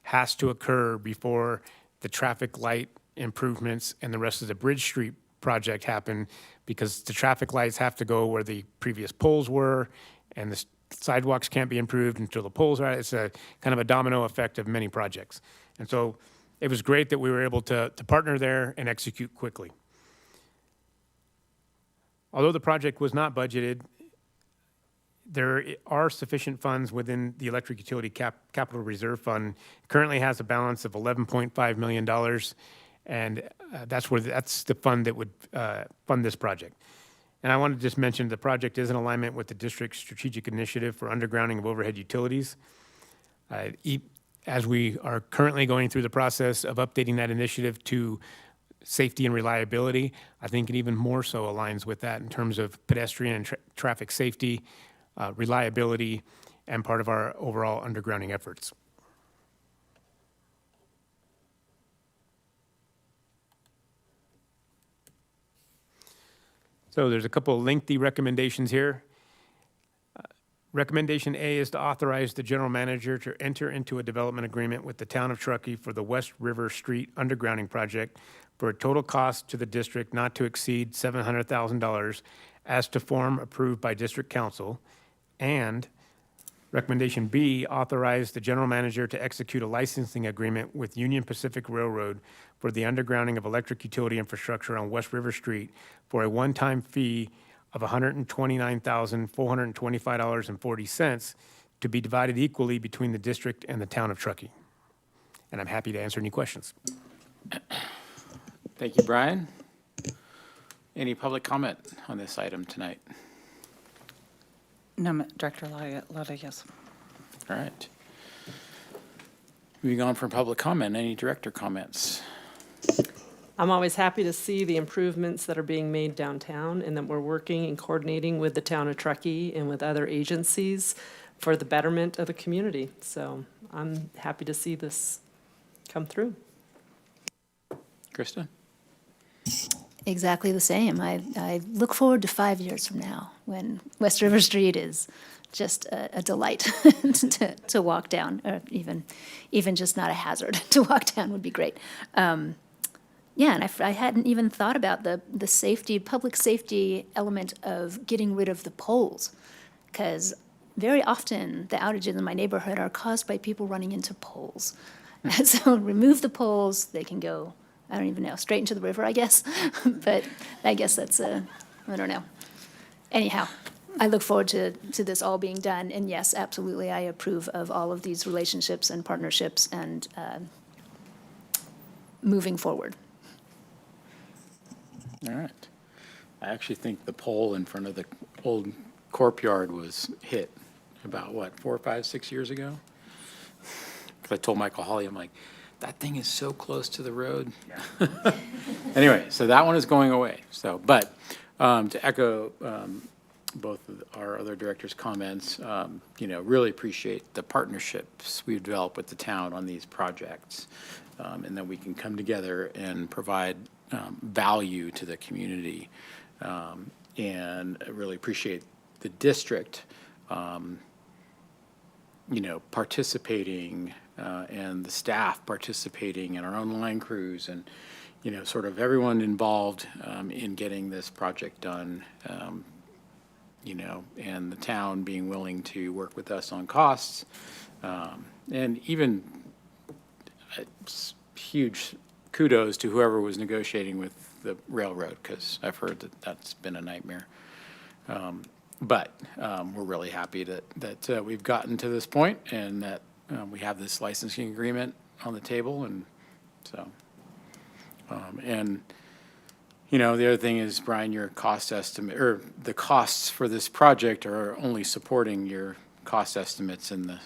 has to occur before the traffic light improvements and the rest of the Bridge Street project happen, because the traffic lights have to go where the previous poles were, and the sidewalks can't be improved until the poles are. It's a kind of a domino effect of many projects. And so it was great that we were able to partner there and execute quickly. Although the project was not budgeted, there are sufficient funds within the Electric Utility Capital Reserve Fund. It currently has a balance of $11.5 million, and that's the fund that would fund this project. And I want to just mention the project is in alignment with the district's strategic initiative for undergrounding of overhead utilities. As we are currently going through the process of updating that initiative to safety and reliability, I think it even more so aligns with that in terms of pedestrian and traffic safety, reliability, and part of our overall undergrounding efforts. So there's a couple of lengthy recommendations here. Recommendation A is to authorize the general manager to enter into a development agreement with the town of Truckee for the West River Street undergrounding project for a total cost to the district not to exceed $700,000 as to form approved by district council. And recommendation B, authorize the general manager to execute a licensing agreement with Union Pacific Railroad for the undergrounding of electric utility infrastructure on West River Street for a one-time fee of $129,425.40 to be divided equally between the district and the town of Truckee. And I'm happy to answer any questions. Thank you, Brian. Any public comment on this item tonight? No, Director Lada, yes. All right. Moving on from public comment, any director comments? I'm always happy to see the improvements that are being made downtown and that we're working and coordinating with the town of Truckee and with other agencies for the betterment of the community. So I'm happy to see this come through. Krista? exactly the same. I look forward to 5 years from now when West River Street is just a delight to walk down, or even just not a hazard to walk down would be great. Yeah, and I hadn't even thought about the safety, public safety element of getting rid of the poles, because very often the outages in my neighborhood are caused by people running into poles. So remove the poles, they can go, I don't even know, straight into the river, I guess. But I guess that's I don't know. Anyhow, I look forward to this all being done, and yes, absolutely, I approve of all of these relationships and partnerships and moving forward. All right. I actually think the pole in front of the old Corp Yard was hit about, what, 4, 5, 6 years ago? Because I told Michael Hawley, I'm like, that thing is so close to the road. Anyway, so that one is going away. So, but to echo both of our other directors' comments, really appreciate the partnerships we've developed with the town on these projects, and that we can come together and provide value to the community. And I really appreciate the district, participating, and the staff participating, and our own line crews, and, sort of everyone involved in getting this project done, and the town being willing to work with us on costs. And even huge kudos to whoever was negotiating with the railroad, because I've heard that that's been a nightmare. But we're really happy that we've gotten to this point, and that we have this licensing agreement on the table, and so. The other thing is, Brian, your cost estimate, or the costs for this project are only supporting your cost estimates in the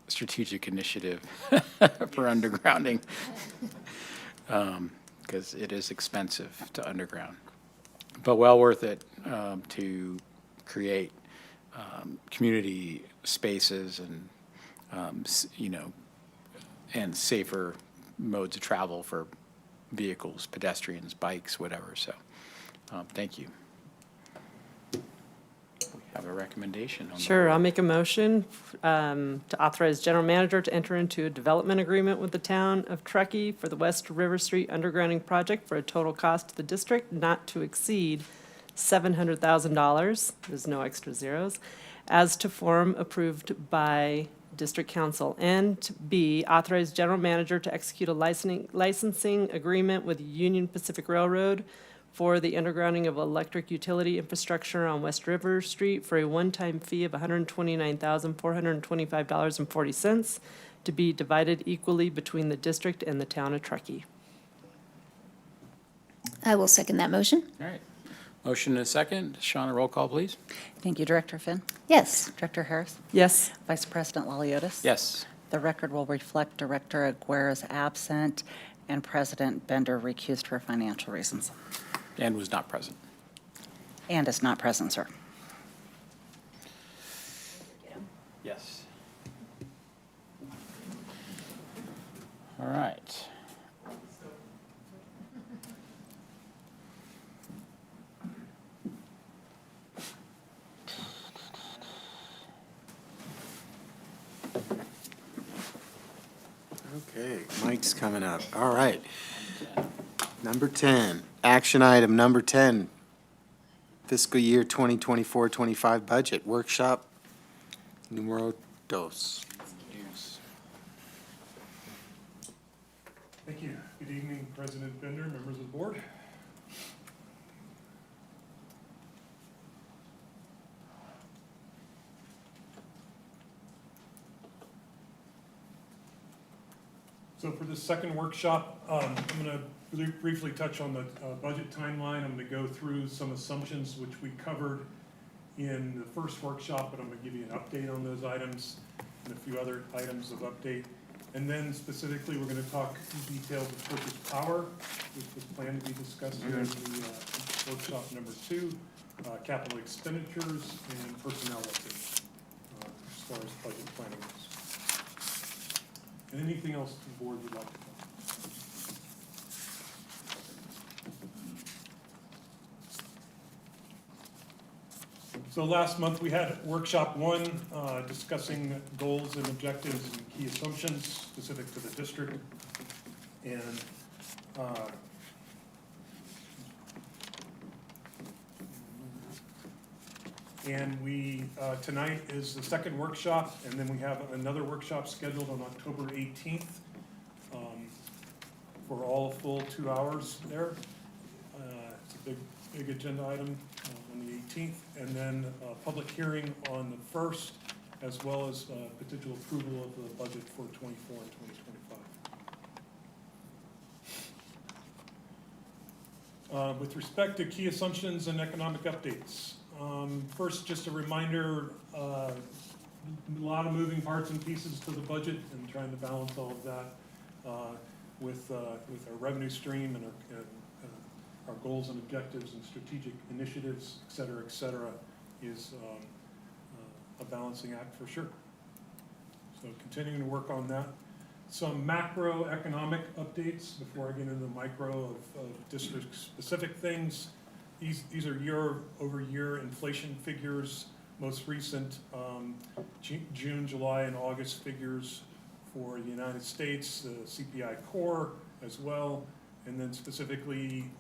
strategic initiative for undergrounding. Because it is expensive to underground, but well worth it to create community spaces and, and safer modes of travel for vehicles, pedestrians, bikes, whatever. So, thank you. We have a recommendation on Sure, I'll make a motion to authorize general manager to enter into a development agreement with the town of Truckee for the West River Street undergrounding project for a total cost to the district not to exceed $700,000, there's no extra zeros, as to form approved by district council. And B, authorize general manager to execute a licensing agreement with Union Pacific Railroad for the undergrounding of electric utility infrastructure on West River Street for a one-time fee of $129,425.40 to be divided equally between the district and the town of Truckee. I will second that motion. All right. Motion and a second. Shauna, roll call, please. Thank you, Director Finn. Yes. Director Harris. Yes. Vice President Laliotis. Yes. The record will reflect Director Aguirre is absent and President Bender recused for financial reasons. And was not present. And is not present, sir. Yes. All right. Okay, Mike's coming up. All right. Number 10, action item number 10, fiscal year 2024-25 budget workshop, numero dos. Thank you. Good evening, President Bender, members of the board. So for this second workshop, I'm going to briefly touch on the budget timeline. I'm going to go through some assumptions which we covered in the first workshop, but I'm going to give you an update on those items and a few other items of update. And then specifically, we're going to talk in detail the purchase power, which was planned to be discussed here in the workshop number 2, capital expenditures, and personnel update as far as budget planning goes. And anything else the board would like to know? So last month, we had workshop one, discussing goals and objectives and key assumptions specific to the district. And we, tonight is the second workshop, and then we have another workshop scheduled on October 18th for all full 2 hours there. It's a big agenda item on the 18th, and then a public hearing on the 1st, as well as potential approval of the budget for 24 and 2025. With respect to key assumptions and economic updates, first, just a reminder, a lot of moving parts and pieces to the budget and trying to balance all of that with our revenue stream and our goals and objectives and strategic initiatives, et cetera, is a balancing act for sure. So continuing to work on that. Some macroeconomic updates before I get into the micro of district-specific things. These are year-over-year inflation figures, most recent June, July, and August figures for the United States, the CPI core as well, and then specifically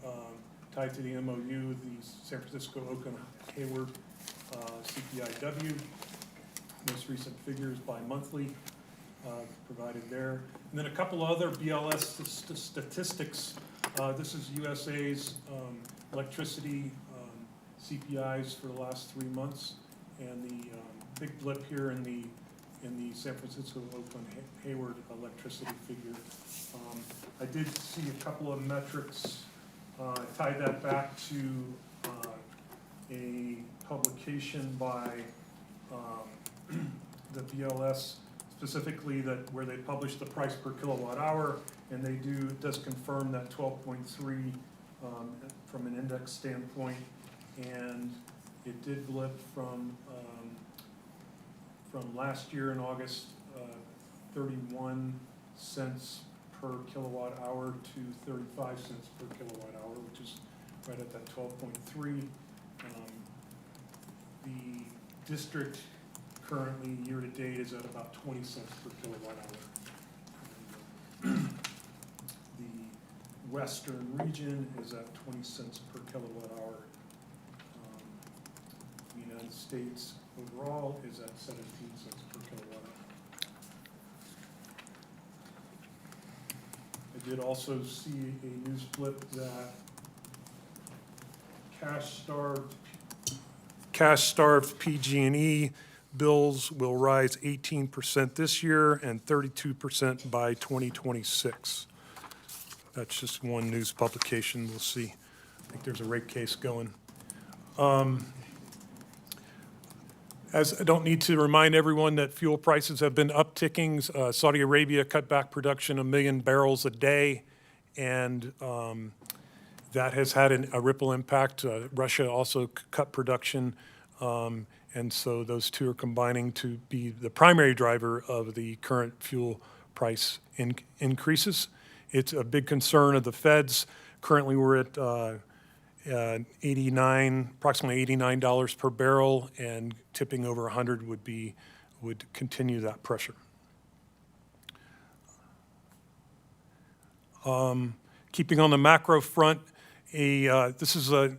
tied to the MOU, the San Francisco, Oakland, Hayward CPIW, most recent figures bi-monthly provided there. And then a couple other BLS statistics. This is USA's electricity CPIs for the last 3 months, and the big blip here in the San Francisco, Oakland, Hayward electricity figure. I did see a couple of metrics, tied that back to a publication by the BLS, specifically that where they publish the price per kilowatt hour, and it does confirm that 12.3 from an index standpoint, and it did blip from last year in August, 31 cents per kilowatt hour to 35 cents per kilowatt hour, which is right at that 12.3. The district currently, year-to-date, is at about 20 cents per kilowatt hour. The western region is at 20 cents per kilowatt hour. The United States overall is at 17 cents per kilowatt hour. I did also see a news blip that cash-starved PG&E bills will rise 18% this year and 32% by 2026. That's just one news publication. We'll see. I think there's a rate case going. As I don't need to remind everyone that fuel prices have been upticking. Saudi Arabia cut back production 1 million barrels a day, and that has had a ripple impact. Russia also cut production, and so those two are combining to be the primary driver of the current fuel price increases. It's a big concern of the feds. Currently, we're at approximately $89 per barrel, and tipping over 100 would continue that pressure. Keeping on the macro front, this is an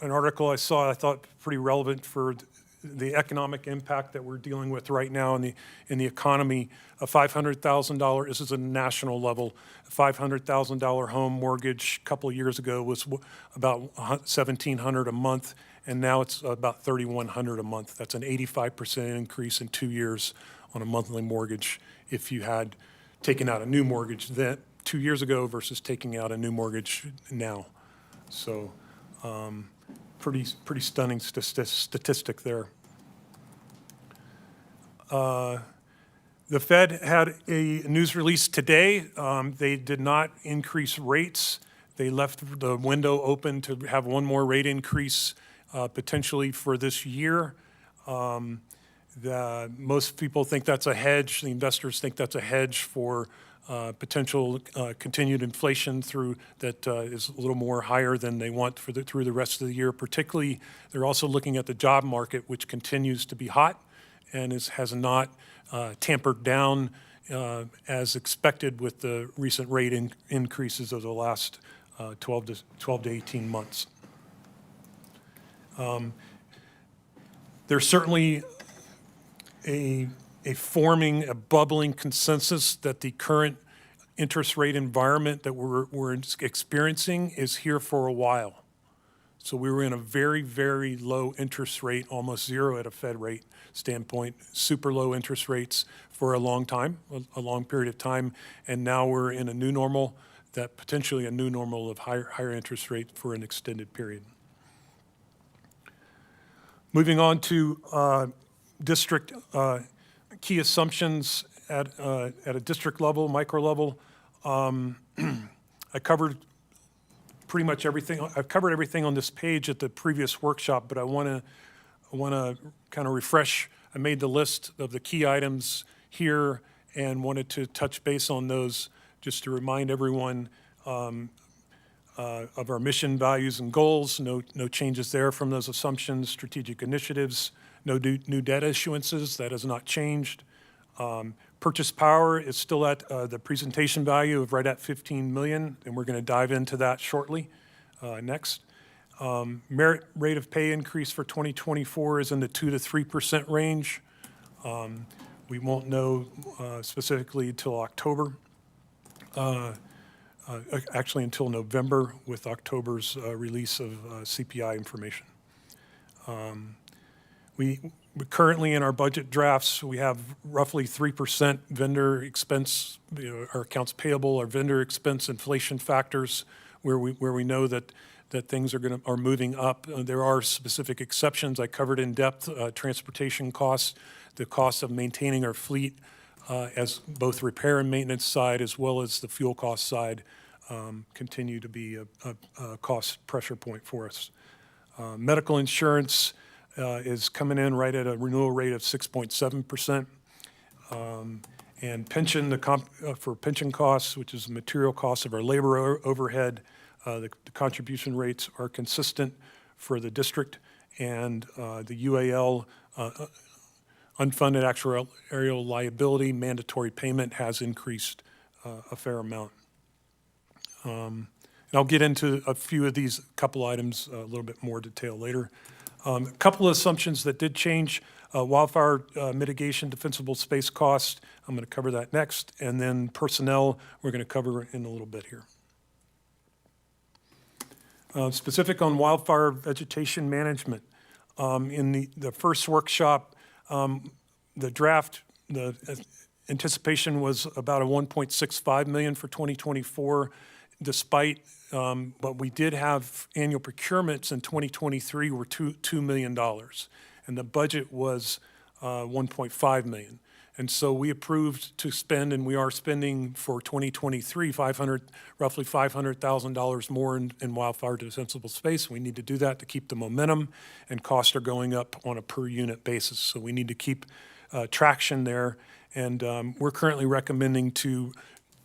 article I saw I thought pretty relevant for the economic impact that we're dealing with right now in the economy. A $500,000, this is a national level, a $500,000 home mortgage a couple of years ago was about $1,700 a month, and now it's about $3,100 a month. That's an 85% increase in 2 years on a monthly mortgage if you had taken out a new mortgage then 2 years ago versus taking out a new mortgage now. So pretty stunning statistic there. The Fed had a news release today. They did not increase rates. They left the window open to have one more rate increase potentially for this year. Most people think that's a hedge. The investors think that's a hedge for potential continued inflation through that is a little more higher than they want through the rest of the year. Particularly, they're also looking at the job market, which continues to be hot and has not tampered down as expected with the recent rate increases of the last 12 to 18 months. There's certainly a bubbling consensus that the current interest rate environment that we're experiencing is here for a while. So we were in a very, very low interest rate, almost zero at a Fed rate standpoint, super low interest rates for a long time, a long period of time, and now we're in a new normal, that potentially a new normal of higher interest rate for an extended period. Moving on to district key assumptions at a district level, micro level. I covered pretty much everything. I've covered everything on this page at the previous workshop, but I want to kind of refresh. I made the list of the key items here and wanted to touch base on those just to remind everyone of our mission, values, and goals. No changes there from those assumptions. Strategic initiatives, no new debt issuances. That has not changed. Purchase power is still at the presentation value of right at 15 million, and we're going to dive into that shortly. Next. Merit rate of pay increase for 2024 is in the 2 to 3% range. We won't know specifically until October. Actually until November with October's release of CPI information. We currently in our budget drafts, we have roughly 3% vendor expense, our accounts payable, our vendor expense inflation factors where we know that things are moving up. There are specific exceptions I covered in depth, transportation costs, the cost of maintaining our fleet as both repair and maintenance side as well as the fuel cost side continue to be a cost pressure point for us. Medical insurance is coming in right at a renewal rate of 6.7%. And pension, for pension costs, which is the material costs of our labor overhead, the contribution rates are consistent for the district, and the UAL, unfunded actuarial liability mandatory payment has increased a fair amount. And I'll get into a few of these couple items a little bit more detail later. A couple of assumptions that did change. Wildfire mitigation defensible space cost, I'm going to cover that next. And then personnel, we're going to cover in a little bit here. Specific on wildfire vegetation management. In the first workshop, the anticipation was about a 1.65 million for 2024. Despite, but we did have annual procurements in 2023 were $2 million, and the budget was 1.5 million. And so we approved to spend, and we are spending for 2023, roughly $500,000 more in wildfire defensible space. We need to do that to keep the momentum, and costs are going up on a per unit basis. So we need to keep traction there, and we're currently recommending to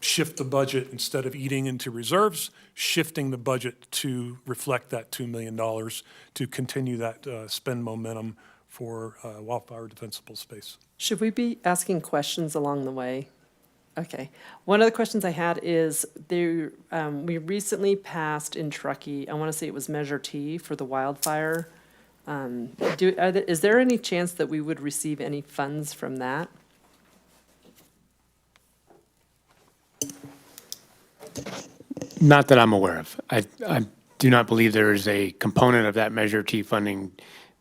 shift the budget instead of eating into reserves, shifting the budget to reflect that $2 million to continue that spend momentum for wildfire defensible space. Should we be asking questions along the way? Okay. One of the questions I had is we recently passed in Truckee, I want to say it was Measure T for the wildfire. Is there any chance that we would receive any funds from that? Not that I'm aware of. I do not believe there is a component of that Measure T funding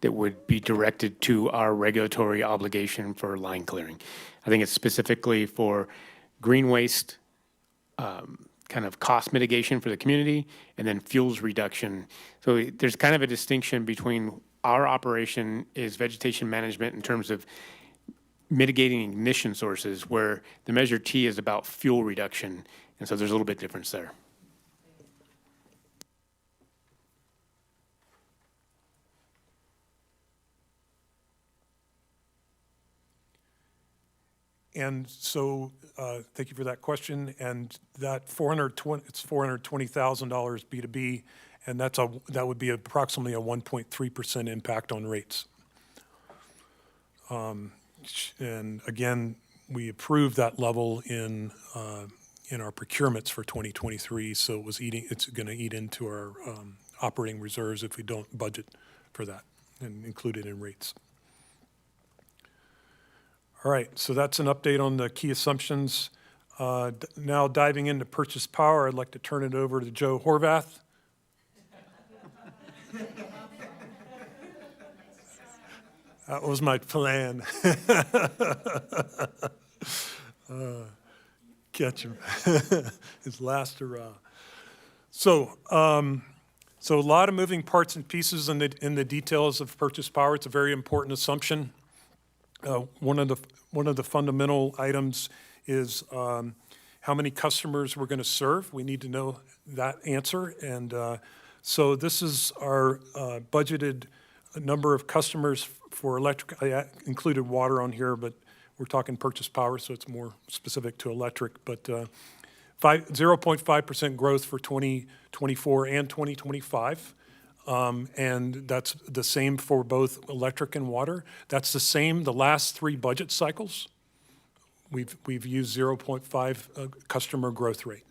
that would be directed to our regulatory obligation for line clearing. I think it's specifically for green waste, kind of cost mitigation for the community, and then fuels reduction. So there's kind of a distinction between our operation is vegetation management in terms of mitigating ignition sources, where the Measure T is about fuel reduction. And so there's a little bit difference there. And so thank you for that question. And that it's $420,000 B2B, and that would be approximately a 1.3% impact on rates. And again, we approved that level in our procurements for 2023, so it's going to eat into our operating reserves if we don't budget for that and include it in rates. All right, so that's an update on the key assumptions. Now diving into purchase power, I'd like to turn it over to Joe Horvath. That was my plan. Catch him. His last hurrah. So a lot of moving parts and pieces in the details of purchase power. It's a very important assumption. One of the fundamental items is how many customers we're going to serve. We need to know that answer. And so this is our budgeted number of customers for electric. I included water on here, but we're talking purchase power, so it's more specific to electric. But 0.5% growth for 2024 and 2025. And that's the same for both electric and water. That's the same the last 3 budget cycles. We've used 0.5 customer growth rate.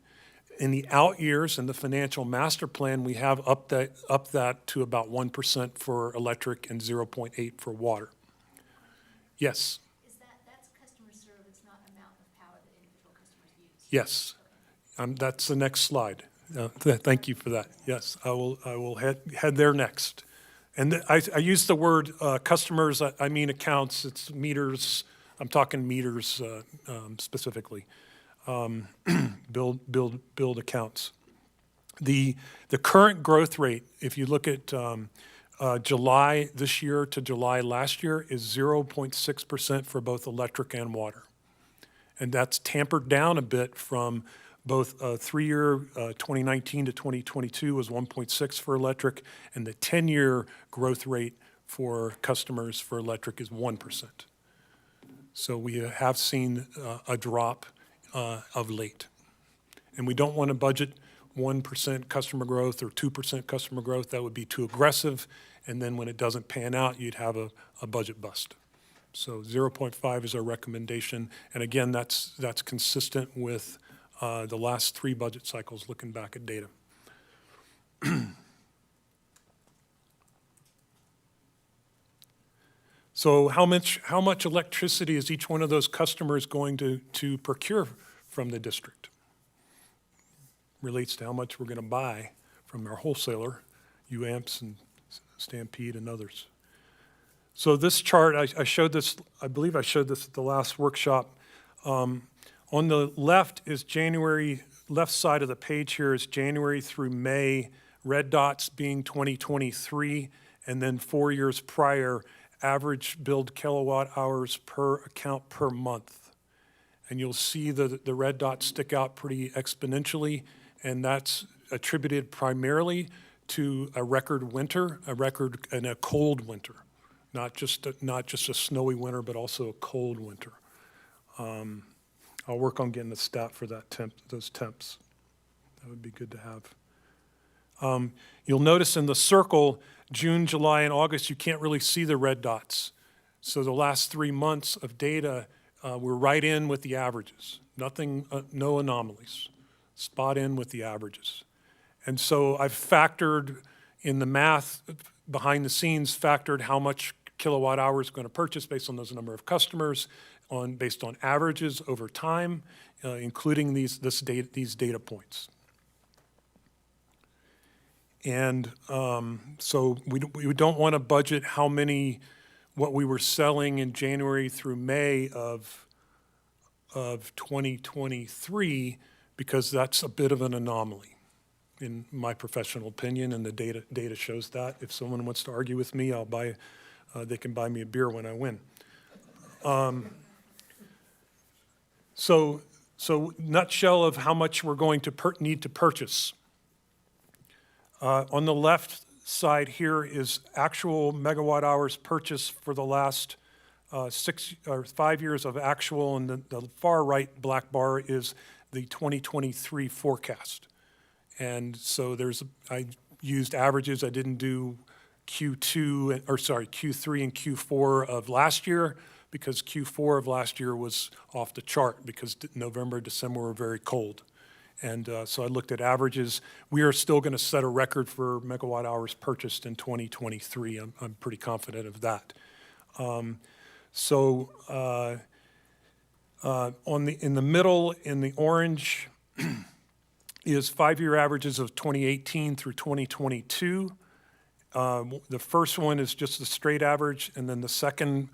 In the out years in the financial master plan, we have up that to about 1% for electric and 0.8 for water. Yes. Is that's customer serve, it's not amount of power that individual customers use? Yes. That's the next slide. Thank you for that. Yes, I will head there next. And I use the word customers, I mean accounts, it's meters, I'm talking meters specifically. Build accounts. The current growth rate, if you look at July this year to July last year, is 0.6% for both electric and water. And that's tampered down a bit from both 3-year 2019 to 2022 was 1.6 for electric, and the 10-year growth rate for customers for electric is 1%. So we have seen a drop of late. And we don't want to budget 1% customer growth or 2% customer growth. That would be too aggressive. And then when it doesn't pan out, you'd have a budget bust. So 0.5 is our recommendation. And again, that's consistent with the last 3 budget cycles looking back at data. So how much electricity is each one of those customers going to procure from the district? Relates to how much we're going to buy from our wholesaler, UAMPS and Stampede and others. So this chart, I showed this, I believe I showed this at the last workshop. On the left is January, left side of the page here is January through May, red dots being 2023, and then 4 years prior, average billed kilowatt hours per account per month. And you'll see the red dots stick out pretty exponentially, and that's attributed primarily to a record winter, and a cold winter. Not just a snowy winter, but also a cold winter. I'll work on getting the stat for those temps. That would be good to have. You'll notice in the circle, June, July, and August, you can't really see the red dots. So the last 3 months of data, we're right in with the averages. Nothing, no anomalies. Spot in with the averages. And so I've factored in the math behind the scenes, factored how much kilowatt hours going to purchase based on those number of customers, based on averages over time, including these data points. And so we don't want to budget what we were selling in January through May of 2023, because that's a bit of an anomaly, in my professional opinion, and the data shows that. If someone wants to argue with me, they can buy me a beer when I win. So nutshell of how much we're going to need to purchase. On the left side here is actual megawatt hours purchased for the last 5 years of actual, and the far right black bar is the 2023 forecast. And so I used averages. I didn't do Q3 and Q4 of last year, because Q4 of last year was off the chart because November, December were very cold. And so I looked at averages. We are still going to set a record for megawatt hours purchased in 2023. I'm pretty confident of that. In the middle, in the orange, is 5-year averages of 2018 through 2022. The first one is just the straight average, and then the second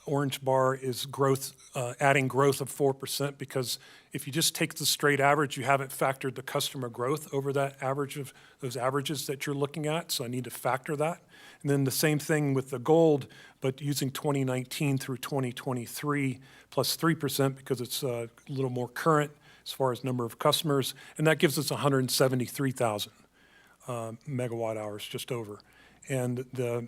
orange bar is growth, adding growth of 4%, because if you just take the straight average, you haven't factored the customer growth over that average of those averages that you're looking at, so I need to factor that. And then the same thing with the gold, but using 2019 through 2023 plus 3%, because it's a little more current as far as number of customers, and that gives us 173,000 megawatt hours, just over. And the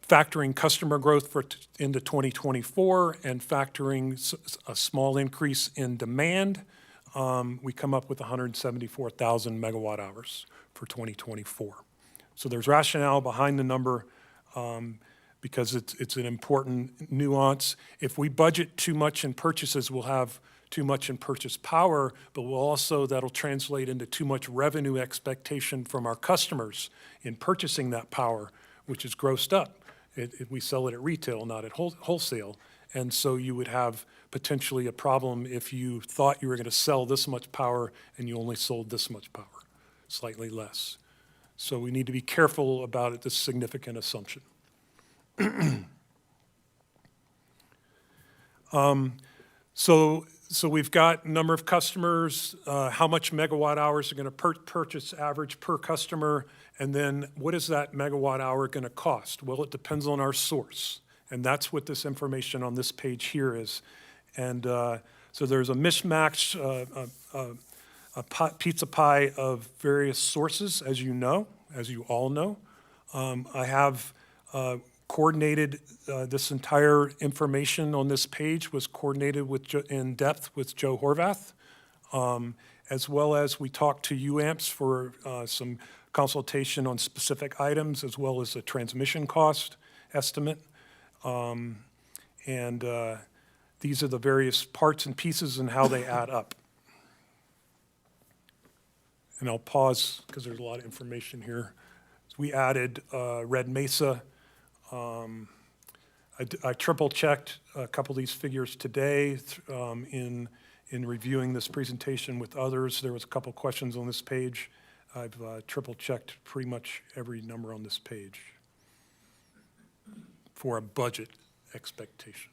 factoring customer growth into 2024 and factoring a small increase in demand, we come up with 174,000 megawatt hours for 2024. So there's rationale behind the number, because it's an important nuance. If we budget too much in purchases, we'll have too much in purchase power, but that'll translate into too much revenue expectation from our customers in purchasing that power, which is grossed up. We sell it at retail, not at wholesale. And so you would have potentially a problem if you thought you were going to sell this much power and you only sold this much power, slightly less. So we need to be careful about this significant assumption. So we've got number of customers, how much megawatt hours are going to purchase average per customer, and then what is that megawatt hour going to cost? Well, it depends on our source, and that's what this information on this page here is. And so there's a mismatch, a pizza pie of various sources, as you all know. I have coordinated this entire information on this page was coordinated in depth with Joe Horvath, as well as we talked to UAMPS for some consultation on specific items, as well as a transmission cost estimate. These are the various parts and pieces and how they add up. And I'll pause because there's a lot of information here. So we added Red Mesa. I triple-checked a couple of these figures today in reviewing this presentation with others. There was a couple questions on this page. I've triple-checked pretty much every number on this page for a budget expectation.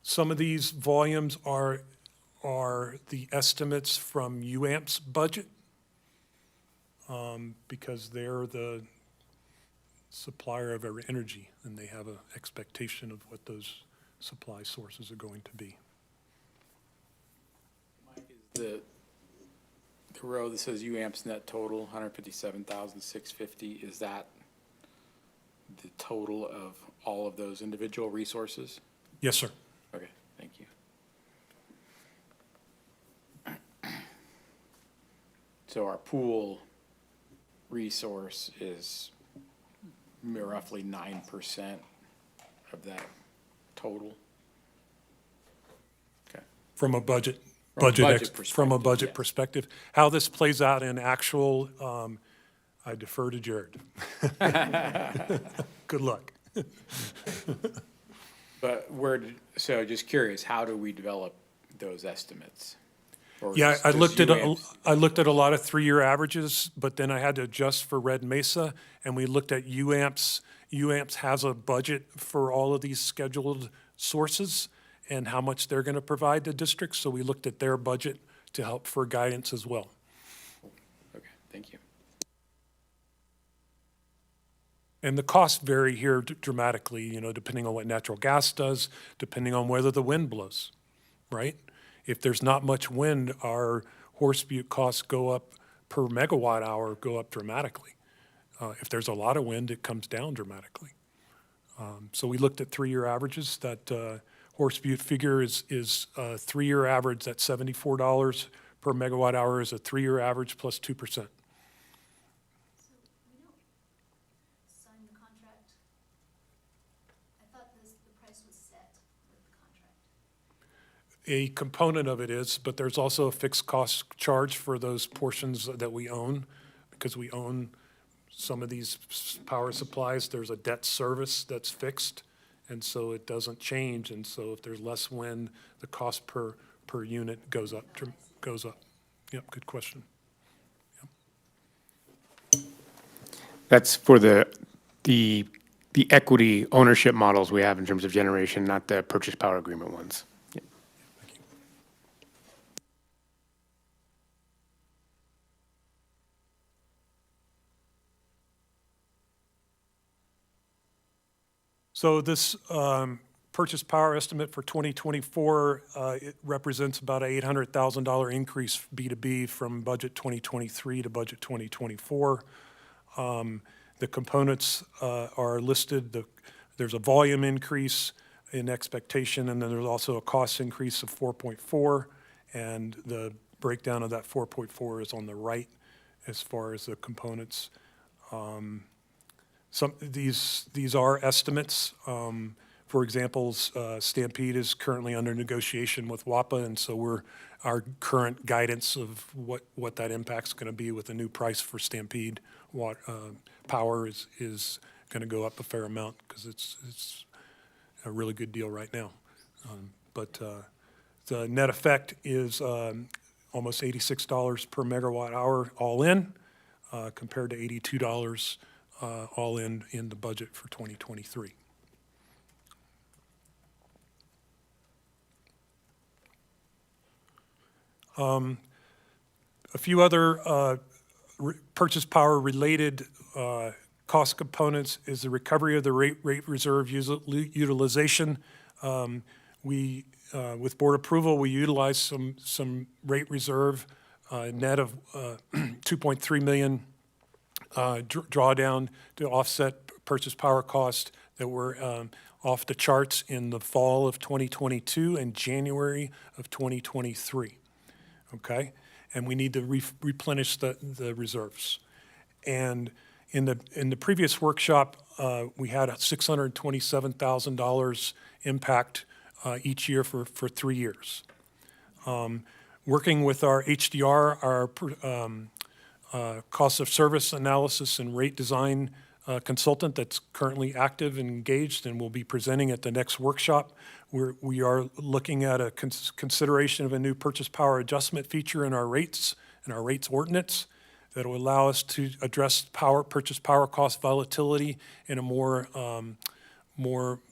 Some of these volumes are the estimates from UAMP's budget, because they're the supplier of our energy, and they have an expectation of what those supply sources are going to be. Mike, is the row that says UAMPS net total, 157,650, is that the total of all of those individual resources? Yes, sir. Okay, thank you. So our pool resource is roughly 9% of that total? Okay. From a budget perspective, yes. perspective. How this plays out in actual, I defer to Jared. Good luck. But so just curious, how do we develop those estimates? Or Yeah, I does looked at UAMPS a lot of 3-year averages, but then I had to adjust for Red Mesa, and we looked at UAMPS. UAMPS has a budget for all of these scheduled sources and how much they're going to provide to districts, so we looked at their budget to help for guidance as well. Okay, thank you. And the costs vary here dramatically, depending on what natural gas does, depending on whether the wind blows, right? If there's not much wind, our Horse Butte costs go up per megawatt hour, go up dramatically. If there's a lot of wind, it comes down dramatically. So we looked at 3-year averages. That Horse Butte figure is a 3-year average. That's $74 per megawatt hour is a 3-year average plus 2%. So we don't sign the contract. I thought the price was set with the contract. A component of it is, but there's also a fixed cost charge for those portions that we own, because we own some of these power supplies. There's a debt service that's fixed, and so it doesn't change. And so if there's less wind, the cost per unit goes up. Yep, good question. That's for the equity ownership models we have in terms of generation, not the purchase power agreement ones. Yeah. So this purchase power estimate for 2024, it represents about an $800,000 increase B2B from budget 2023 to budget 2024. The components are listed. There's a volume increase in expectation, and then there's also a cost increase of 4.4, and the breakdown of that 4.4 is on the right as far as the components. These are estimates. For example, Stampede is currently under negotiation with WAPA, and so our current guidance of what that impact's going to be with the new price for Stampede power is going to go up a fair amount because it's a really good deal right now. But the net effect is almost $86 per megawatt hour all in, compared to $82 all in the budget for 2023. A few other purchase power related cost components is the recovery of the rate reserve utilization. With board approval, we utilized some rate reserve, net of 2.3 million drawdown to offset purchase power costs that were off the charts in the fall of 2022 and January of 2023. Okay, and we need to replenish the reserves. And in the previous workshop, we had a $627,000 impact each year for 3 years. Working with our HDR, our cost of service analysis and rate design consultant that's currently active and engaged and will be presenting at the next workshop, we are looking at a consideration of a new purchase power adjustment feature in our rates ordinance that will allow us to address purchase power cost volatility in a more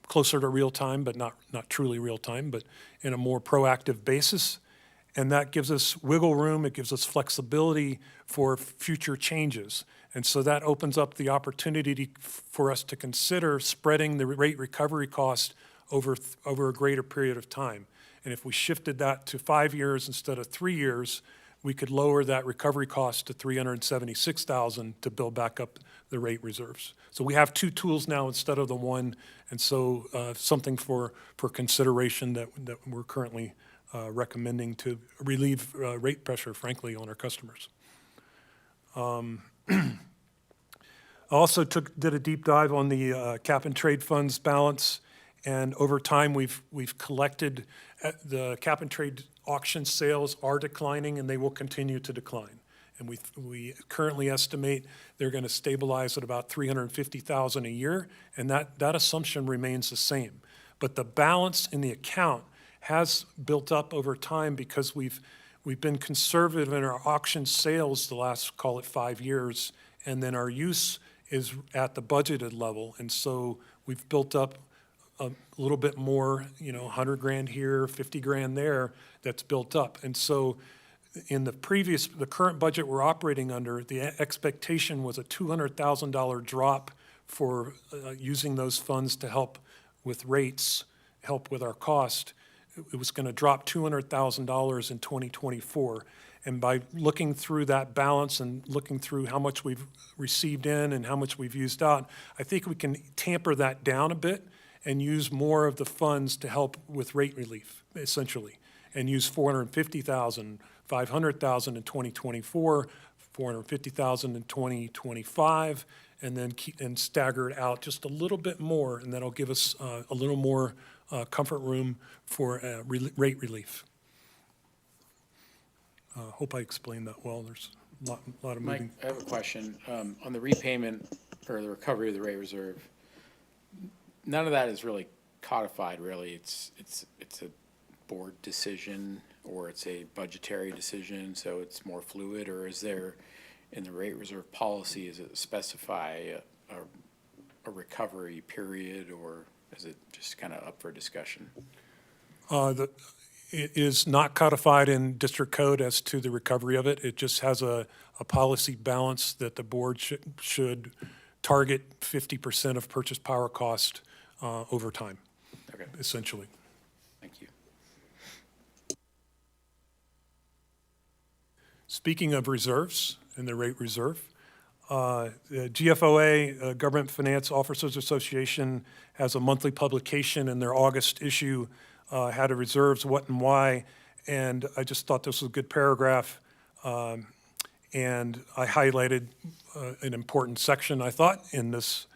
closer to real time, but not truly real time, but in a more proactive basis. And that gives us wiggle room, it gives us flexibility for future changes. And so that opens up the opportunity for us to consider spreading the rate recovery cost over a greater period of time. And if we shifted that to 5 years instead of 3 years, we could lower that recovery cost to $376,000 to build back up the rate reserves. So we have 2 tools now instead of the one, and so something for consideration that we're currently recommending to relieve rate pressure, frankly, on our customers. I also did a deep dive on the cap and trade funds balance, and over time we've collected the cap and trade auction sales are declining, and they will continue to decline. And we currently estimate they're going to stabilize at about $350,000 a year, and that assumption remains the same. But the balance in the account has built up over time because we've been conservative in our auction sales the last, call it 5 years, and then our use is at the budgeted level. And so we've built up a little bit more, $100 grand here, $50 grand there, that's built up. And so in the current budget we're operating under, the expectation was a $200,000 drop for using those funds to help with rates, help with our cost. it was going to drop $200,000 in 2024. And by looking through that balance and looking through how much we've received in and how much we've used out, I think we can tamper that down a bit and use more of the funds to help with rate relief, essentially, and use $450,000, $500,000 in 2024, $450,000 in 2025, and then and stagger it out just a little bit more, and that'll give us a little more comfort room for rate relief. Hope I explained that well. There's a lot of Mike, moving. I have a question. On the repayment or the recovery of the rate reserve, none of that is really codified, really. It's a board decision or it's a budgetary decision, so it's more fluid, or is there, in the rate reserve policy, is it specify a recovery period, or is it just kind of up for discussion? It is not codified in district code as to the recovery of it. It just has a policy balance that the board should target 50% of purchase power cost over time, Okay, essentially. thank you. Speaking of reserves and the rate reserve, the GFOA, Government Finance Officers Association, has a monthly publication, in their August issue had a reserves, what and why, and I just thought this was a good paragraph, and I highlighted an important section, I thought, in this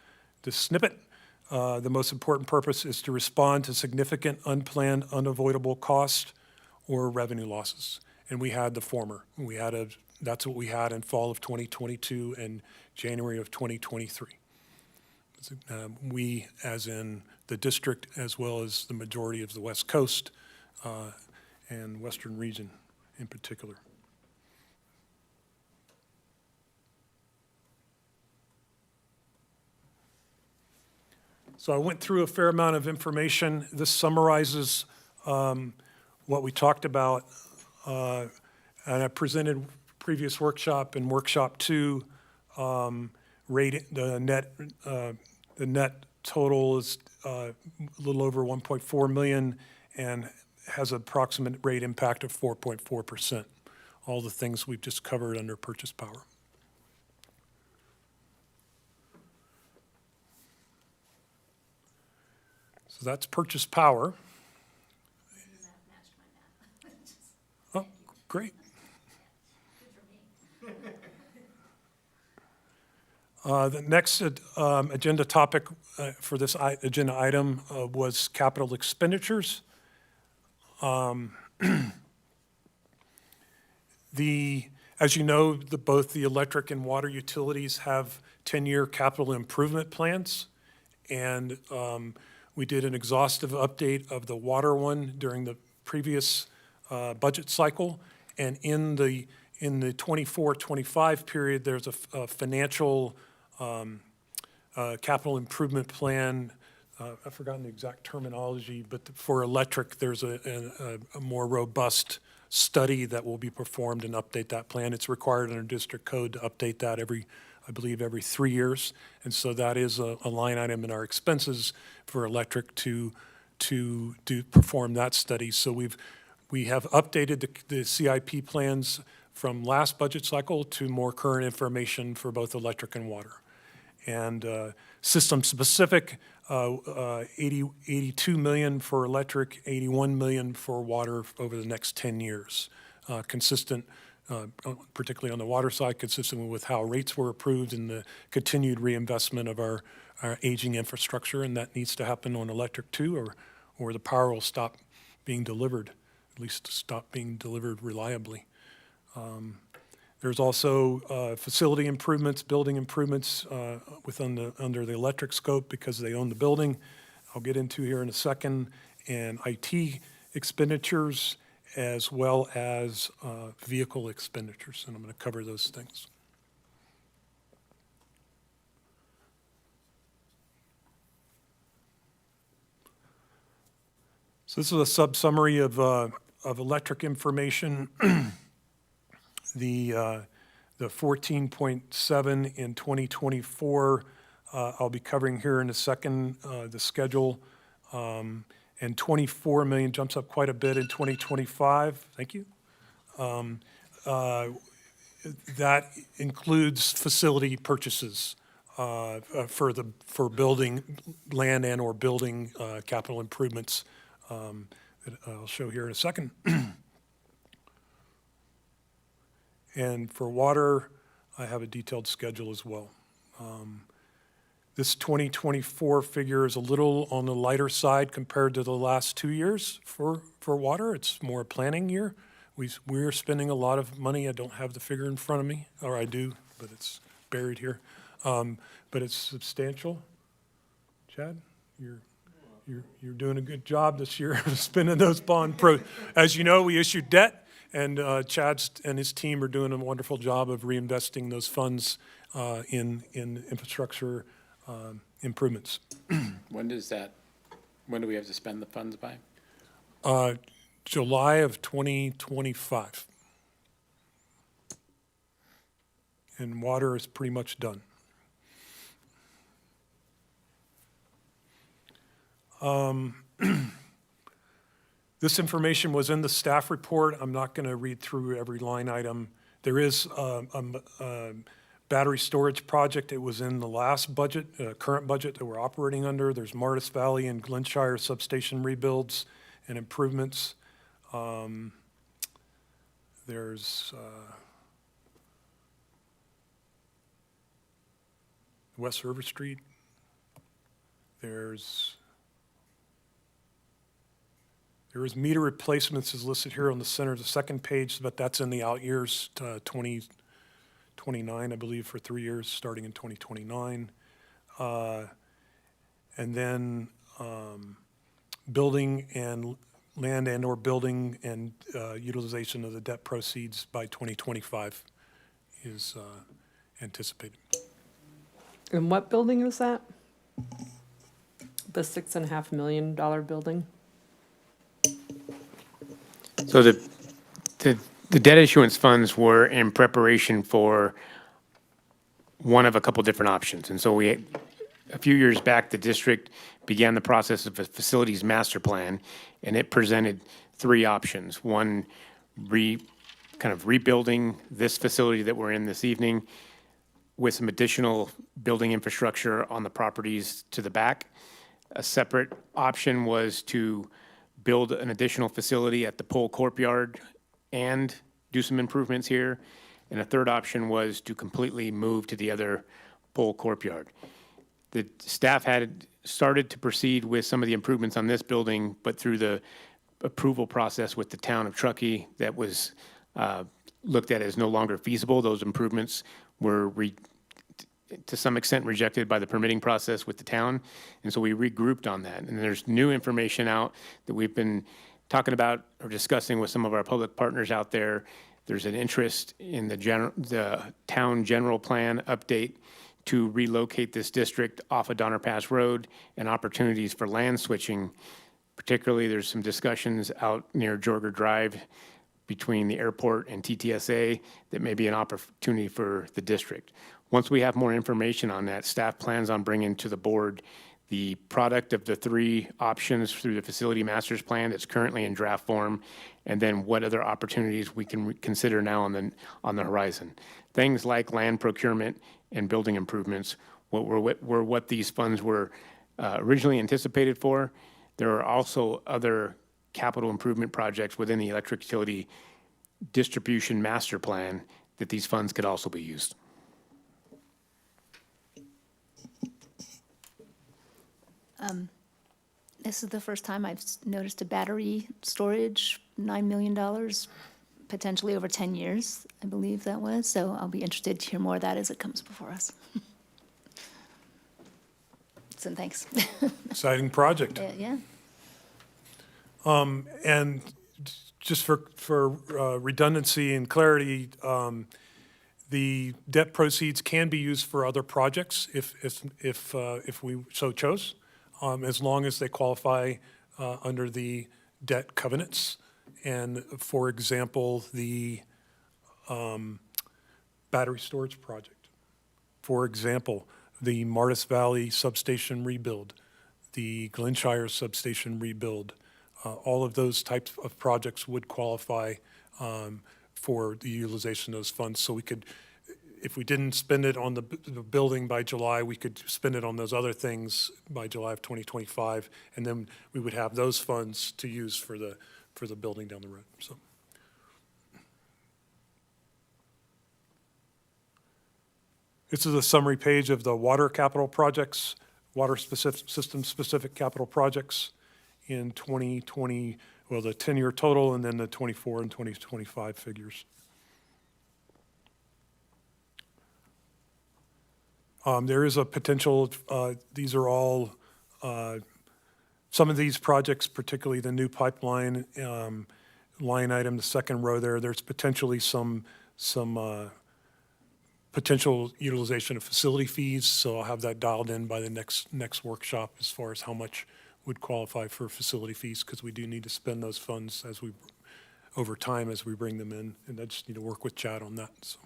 snippet. The most important purpose is to respond to significant, unplanned, unavoidable cost or revenue losses. And we had the former. That's what we had in fall of 2022 and January of 2023. We, as in the district, as well as the majority of the West Coast and Western region in particular. So I went through a fair amount of information. This summarizes what we talked about, and I presented previous workshop and workshop 2. The net total is a little over 1.4 million and has an approximate rate impact of 4.4%. All the things we've just covered under purchase power. So that's purchase power. Oh, great. The next agenda topic for this agenda item was capital expenditures. As you know, both the electric and water utilities have 10-year capital improvement plans, and we did an exhaustive update of the water one during the previous budget cycle, and in the 24-25 period, there's a financial capital improvement plan. I've forgotten the exact terminology, but for electric, there's a more robust study that will be performed and update that plan. It's required under district code to update that I believe every 3 years. And so that is a line item in our expenses for electric to perform that study. So we have updated the CIP plans from last budget cycle to more current information for both electric and water. And system-specific, 82 million for electric, 81 million for water over the next 10 years. Consistent, particularly on the water side, consistent with how rates were approved and the continued reinvestment of our aging infrastructure, and that needs to happen on electric too, or the power will stop being delivered, at least stop being delivered reliably. There's also facility improvements, building improvements under the electric scope because they own the building. I'll get into here in a second, and IT expenditures as well as vehicle expenditures, and I'm going to cover those things. So this is a sub-summary of electric information. The 14.7 in 2024, I'll be covering here in a second, the schedule. And and 24 million jumps up quite a bit in 2025. Thank you. That includes facility purchases for building, land and/or building capital improvements that I'll show here in a second. And for water, I have a detailed schedule as well. This 2024 figure is a little on the lighter side compared to the last 2 years for water. It's more a planning year. We're spending a lot of money. I don't have the figure in front of me, or I do, but it's buried here. But it's substantial. Chad, you're doing a good job this year of spending those As you know, we issued debt, and Chad and his team are doing a wonderful job of reinvesting those funds in infrastructure improvements. When do we have to spend the funds by? July of 2025. And water is pretty much done. This information was in the staff report. I'm not going to read through every line item. There is a battery storage project. It was in the last budget, current budget that we're operating under. There's Martis Valley and Glenshire substation rebuilds and improvements. There's West River Street. There is meter replacements is listed here on the center of the second page, but that's in the out years, 2029, I believe, for 3 years, starting in 2029. And then building and land and/or building and utilization of the debt proceeds by 2025 is anticipated. And what building is that? The $6.5 million building? So the debt issuance funds were in preparation for one of a couple different options. And so a few years back, the district began the process of a facilities master plan, and it presented 3 options. One, kind of rebuilding this facility that we're in this evening with some additional building infrastructure on the properties to the back. A separate option was to build an additional facility at the Pole Courtyard and do some improvements here. And a third option was to completely move to the other Pole Courtyard. The staff had started to proceed with some of the improvements on this building, but through the approval process with the town of Truckee, that was looked at as no longer feasible. Those improvements were to some extent rejected by the permitting process with the town. And so we regrouped on that. And there's new information out that we've been talking about or discussing with some of our public partners out there. There's an interest in the town general plan update to relocate this district off of Donner Pass Road and opportunities for land switching. Particularly, there's some discussions out near Jorger Drive between the airport and TTSA that may be an opportunity for the district. Once we have more information on that, staff plans on bringing to the board the product of the 3 options through the facility master's plan that's currently in draft form, and then what other opportunities we can consider now on the horizon. Things like land procurement and building improvements were what these funds were originally anticipated for. There are also other capital improvement projects within the electric utility distribution master plan that these funds could also be used. This is the first time I've noticed a battery storage, $9 million, potentially over 10 years, I believe that was. So I'll be interested to hear more of that as it comes before us. So thanks. Exciting project. Yeah. And just for redundancy and clarity, the debt proceeds can be used for other projects if we so chose, as long as they qualify under the debt covenants. And for example, the battery storage project. For example, the Martis Valley substation rebuild, the Glenshire substation rebuild. All of those types of projects would qualify for the utilization of those funds. So we could, if we didn't spend it on the building by July, we could spend it on those other things by July of 2025, and then we would have those funds to use for the building down the road. So. This is a summary page of the water capital projects, water system-specific capital projects in 2020, well, the 10-year total, and then the 24 and 2025 figures. There is a potential, these are all, some of these projects, particularly the new pipeline line item, the second row there's potentially some potential utilization of facility fees, so I'll have that dialed in by the next workshop as far as how much would qualify for facility fees, because we do need to spend those funds over time as we bring them in, and I just need to work with Chad on that. So,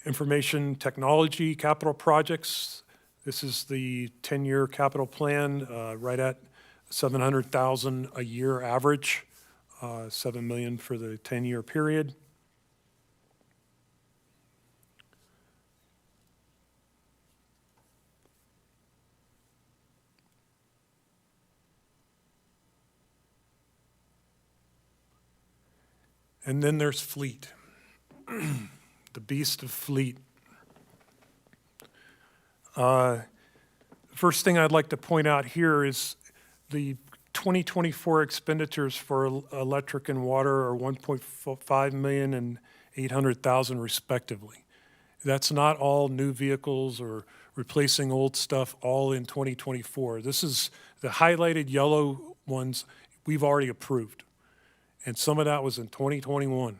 information technology capital projects. This is the 10-year capital plan, right at 700,000 a year average, 7 million for the 10-year period. And then there's fleet, the beast of fleet. First thing I'd like to point out here is the 2024 expenditures for electric and water are 1.5 million and 800,000 respectively. That's not all new vehicles or replacing old stuff, all in 2024. This is the highlighted yellow ones we've already approved. And some of that was in 2021,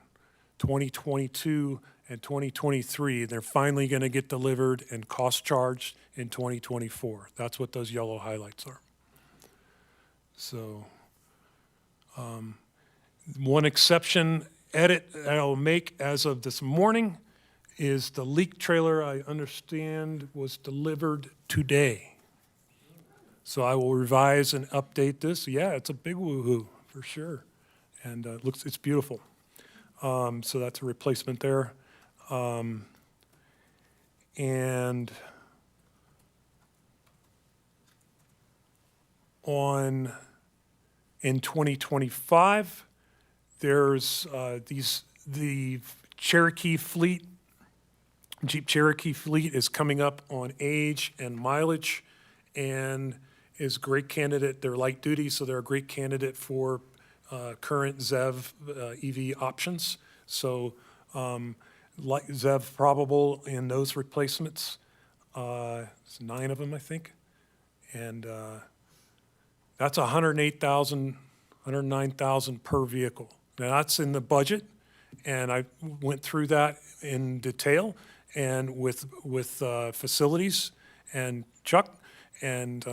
2022, and 2023. They're finally going to get delivered and cost charged in 2024. That's what those yellow highlights are. So, one exception edit that I'll make as of this morning is the leak trailer, I understand, was delivered today. So I will revise and update this. Yeah, it's a big woo-hoo for sure. And it's beautiful. So that's a replacement there. And in 2025, there's the Cherokee fleet, Jeep Cherokee fleet is coming up on age and mileage and is a great candidate. They're light duty, so they're a great candidate for current ZEV EV options. So like ZEV probable in those replacements. It's 9 of them, I think. And that's 108,000, 109,000 per vehicle. Now that's in the budget, and I went through that in detail and with facilities and Chuck, and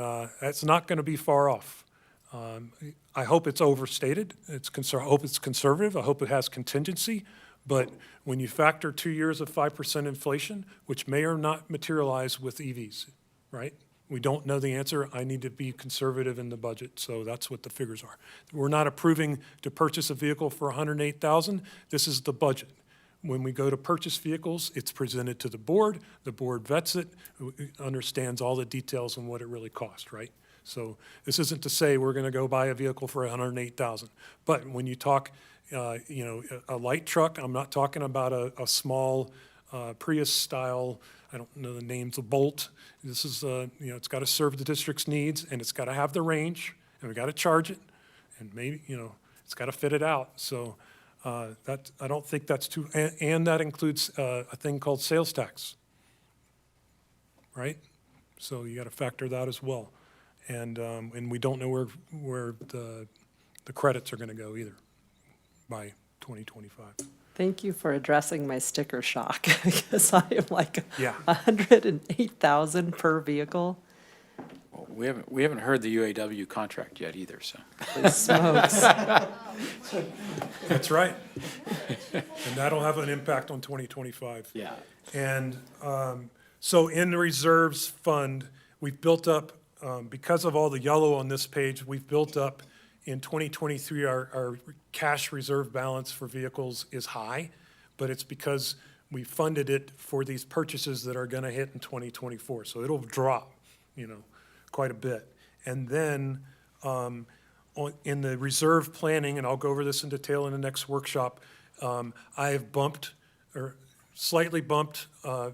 that's not going to be far off. I hope it's overstated. I hope it's conservative. I hope it has contingency. But when you factor 2 years of 5% inflation, which may or not materialize with EVs, right? We don't know the answer. I need to be conservative in the budget, so that's what the figures are. We're not approving to purchase a vehicle for $108,000. This is the budget. When we go to purchase vehicles, it's presented to the board vets it, understands all the details and what it really costs, right? So this isn't to say we're going to go buy a vehicle for $108,000. But when you talk, a light truck, I'm not talking about a small Prius style, I don't know the names, a Bolt. This is, it's got to serve the district's needs, and it's got to have the range, and we got to charge it, and maybe, it's got to fit it out. So I don't think that's too, and that includes a thing called sales tax, right? So you got to factor that as well. And we don't know where the credits are going to go either by 2025. Thank you for addressing my sticker shock, because I am like Yeah. 108,000 per vehicle. We haven't heard the UAW contract yet either, so. Smokes. That's right. And that'll have an impact on 2025. Yeah. And so in the reserves fund, we've built up, because of all the yellow on this page, we've built up in 2023, our cash reserve balance for vehicles is high, but it's because we funded it for these purchases that are going to hit in 2024. So it'll drop, quite a bit. And then in the reserve planning, and I'll go over this in detail in the next workshop, I have bumped, or slightly bumped, I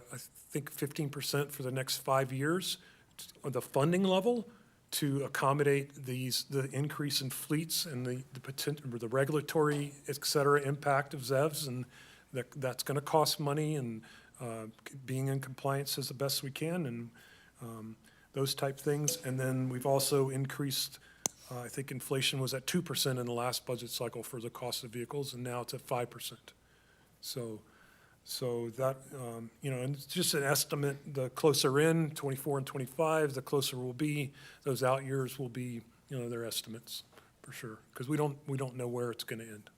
think 15% for the next 5 years on the funding level to accommodate the increase in fleets and the potential, the regulatory, et cetera, impact of ZEVs, and that's going to cost money, and being in compliance as the best we can, and those type things. And then we've also increased, I think inflation was at 2% in the last budget cycle for the cost of vehicles, and now it's at 5%. So that, and it's just an estimate. The closer in, 24 and 25, the closer we'll be. Those out years will be, their estimates for sure, because we don't know where it's going to end,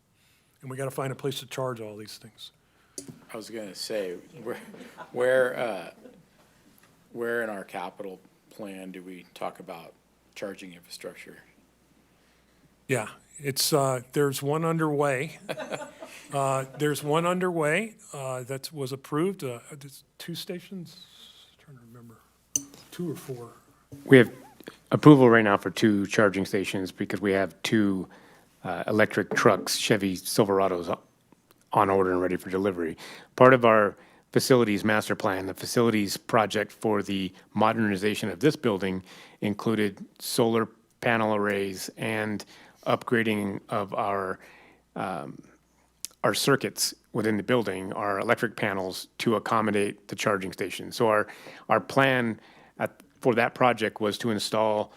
and we got to find a place to charge all these things. I was gonna say, where in our capital plan do we talk about charging infrastructure? Yeah, it's, there's one underway. There's one underway that was approved. It's 2 stations? Trying to remember. 2 or 4? We have approval right now for 2 charging stations because we have 2 electric trucks, Chevy Silverados, on order and ready for delivery. Part of our facilities master plan, the facilities project for the modernization of this building included solar panel arrays and upgrading of our circuits within the building, our electric panels, to accommodate the charging station. So our plan for that project was to install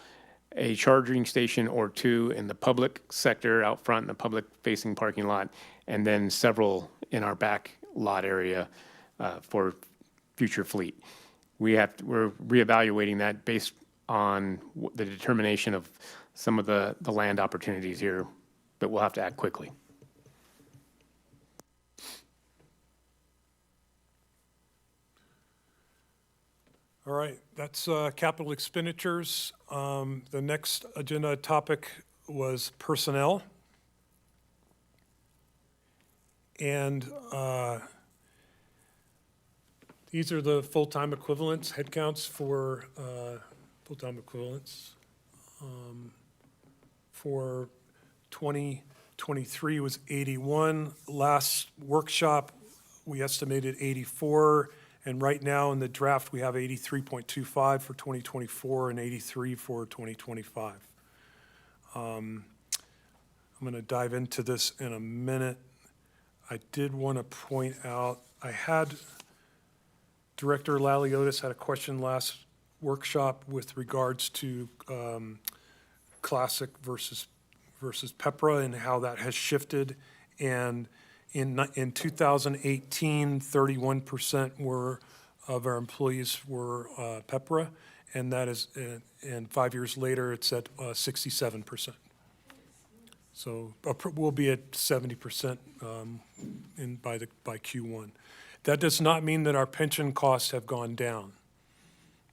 a charging station or 2 in the public sector out front in the public-facing parking lot, and then several in our back lot area for future fleet. We're reevaluating that based on the determination of some of the land opportunities here, but we'll have to act quickly. All right, that's capital expenditures. The next agenda topic was personnel. And these are the full-time equivalents, headcounts for full-time equivalents. For 2023 was 81. Last workshop, we estimated 84. And right now in the draft, we have 83.25 for 2024 and 83 for 2025. I'm going to dive into this in a minute. I did want to point out, Director Laliotis had a question last workshop with regards to Classic versus PEPRA and how that has shifted. And in 2018, 31% of our employees were PEPRA, and that is, and 5 years later, it's at 67%. So we'll be at 70% by Q1. That does not mean that our pension costs have gone down,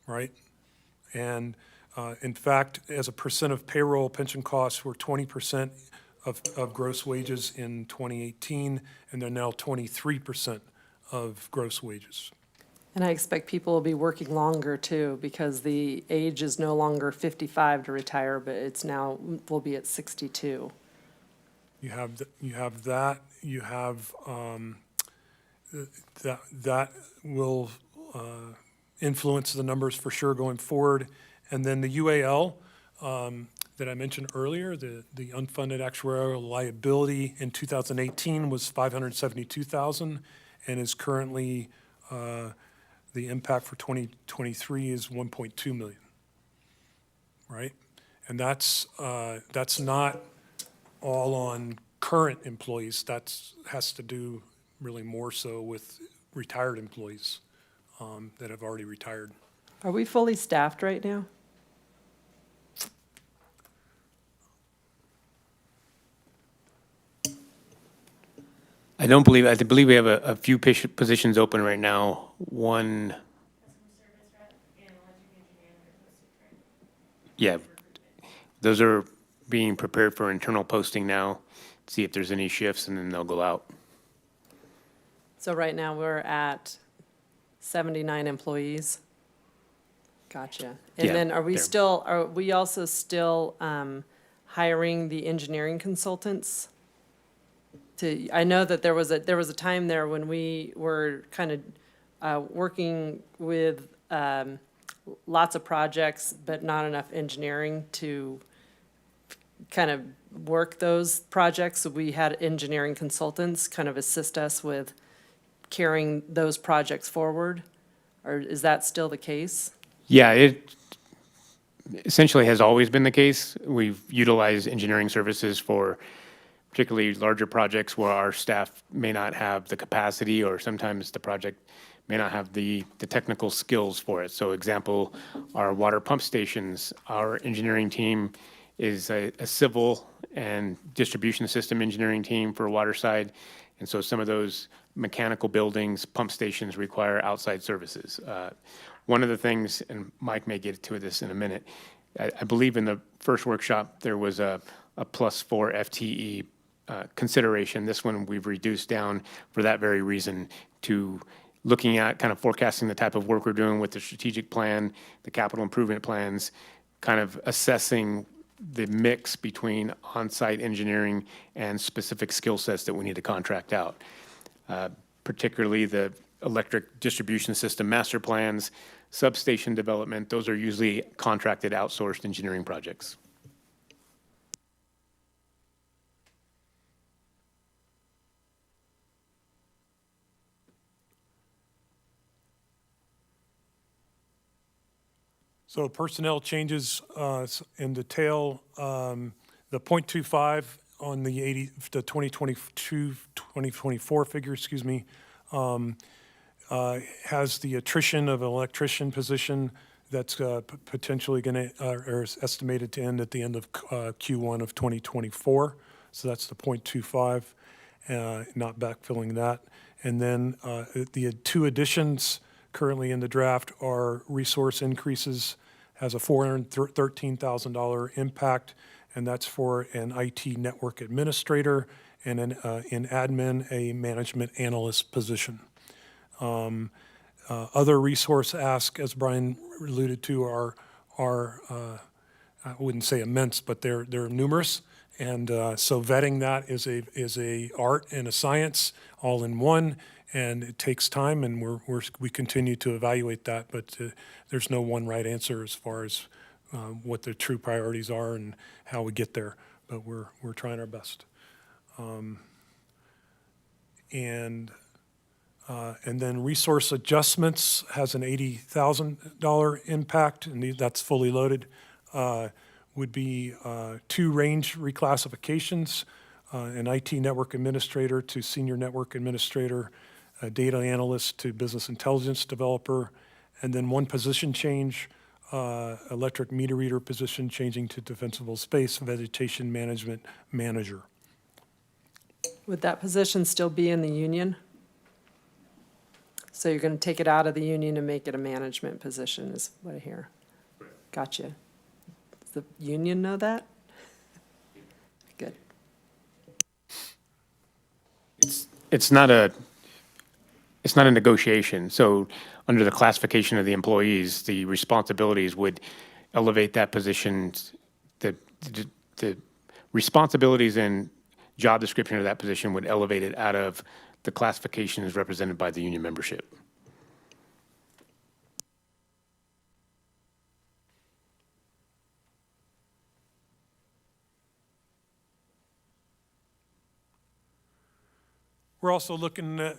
right? And in fact, as a percent of payroll, pension costs were 20% of gross wages in 2018, and they're now 23% of gross wages. And I expect people will be working longer too, because the age is no longer 55 to retire, but it's now, will be at 62. You have that. You have that will influence the numbers for sure going forward. And then the UAL that I mentioned earlier, the unfunded actuarial liability in 2018 was $572,000, and is currently the impact for 2023 is $1.2 million. Right, and that's not all on current employees. That has to do really more so with retired employees that have already retired. Are we fully staffed right now? I don't believe, I believe we have a few positions open right now. One, yeah, those are being prepared for internal posting now, see if there's any shifts, and then they'll go out. So right now, we're at 79 employees. Gotcha. And Yeah, then are we there. are we also still hiring the engineering consultants? I know that there was a time there when we were kind of working with lots of projects, but not enough engineering to kind of work those projects. So we had engineering consultants kind of assist us with carrying those projects forward? Or is that still the case? Yeah, it essentially has always been the case. We've utilized engineering services for particularly larger projects where our staff may not have the capacity, or sometimes the project may not have the technical skills for it. So example, our water pump stations, our engineering team is a civil and distribution system engineering team for water side. And so some of those mechanical buildings, pump stations require outside services. One of the things, and Mike may get to this in a minute, I believe in the first workshop, there was a +4 FTE consideration. This one we've reduced down for that very reason, to looking at kind of forecasting the type of work we're doing with the strategic plan, the capital improvement plans, kind of assessing the mix between on-site engineering and specific skill sets that we need to contract out. Particularly the electric distribution system master plans, substation development, those are usually contracted outsourced engineering projects. So personnel changes in detail, the .25 on the 2022, 2024 figure, excuse me, has the attrition of an electrician position that's potentially going to, or is estimated to end at the end of Q1 of 2024. So that's the .25, not backfilling that. And then the two additions currently in the draft are resource increases, has a $413,000 impact, and that's for an IT network administrator and in admin, a management analyst position. Other resource asks, as Brian alluded to, are I wouldn't say immense, but they're numerous. And so vetting that is a art and a science all in one, and it takes time, and we continue to evaluate that. But there's no one right answer as far as what the true priorities are and how we get there. But we're trying our best. And then resource adjustments has an $80,000 impact, and that's fully loaded. Would be 2 range reclassifications, an IT network administrator to senior network administrator, a data analyst to business intelligence developer, and then 1 position change, electric meter reader position changing to defensible space vegetation management manager. Would that position still be in the union? So you're going to take it out of the union and make it a management position, is what I hear. Gotcha. Does the union know that? Good. It's not a negotiation. So under the classification of the employees, the responsibilities would elevate that position. The responsibilities and job description of that position would elevate it out of the classification as represented by the union membership. We're also looking at,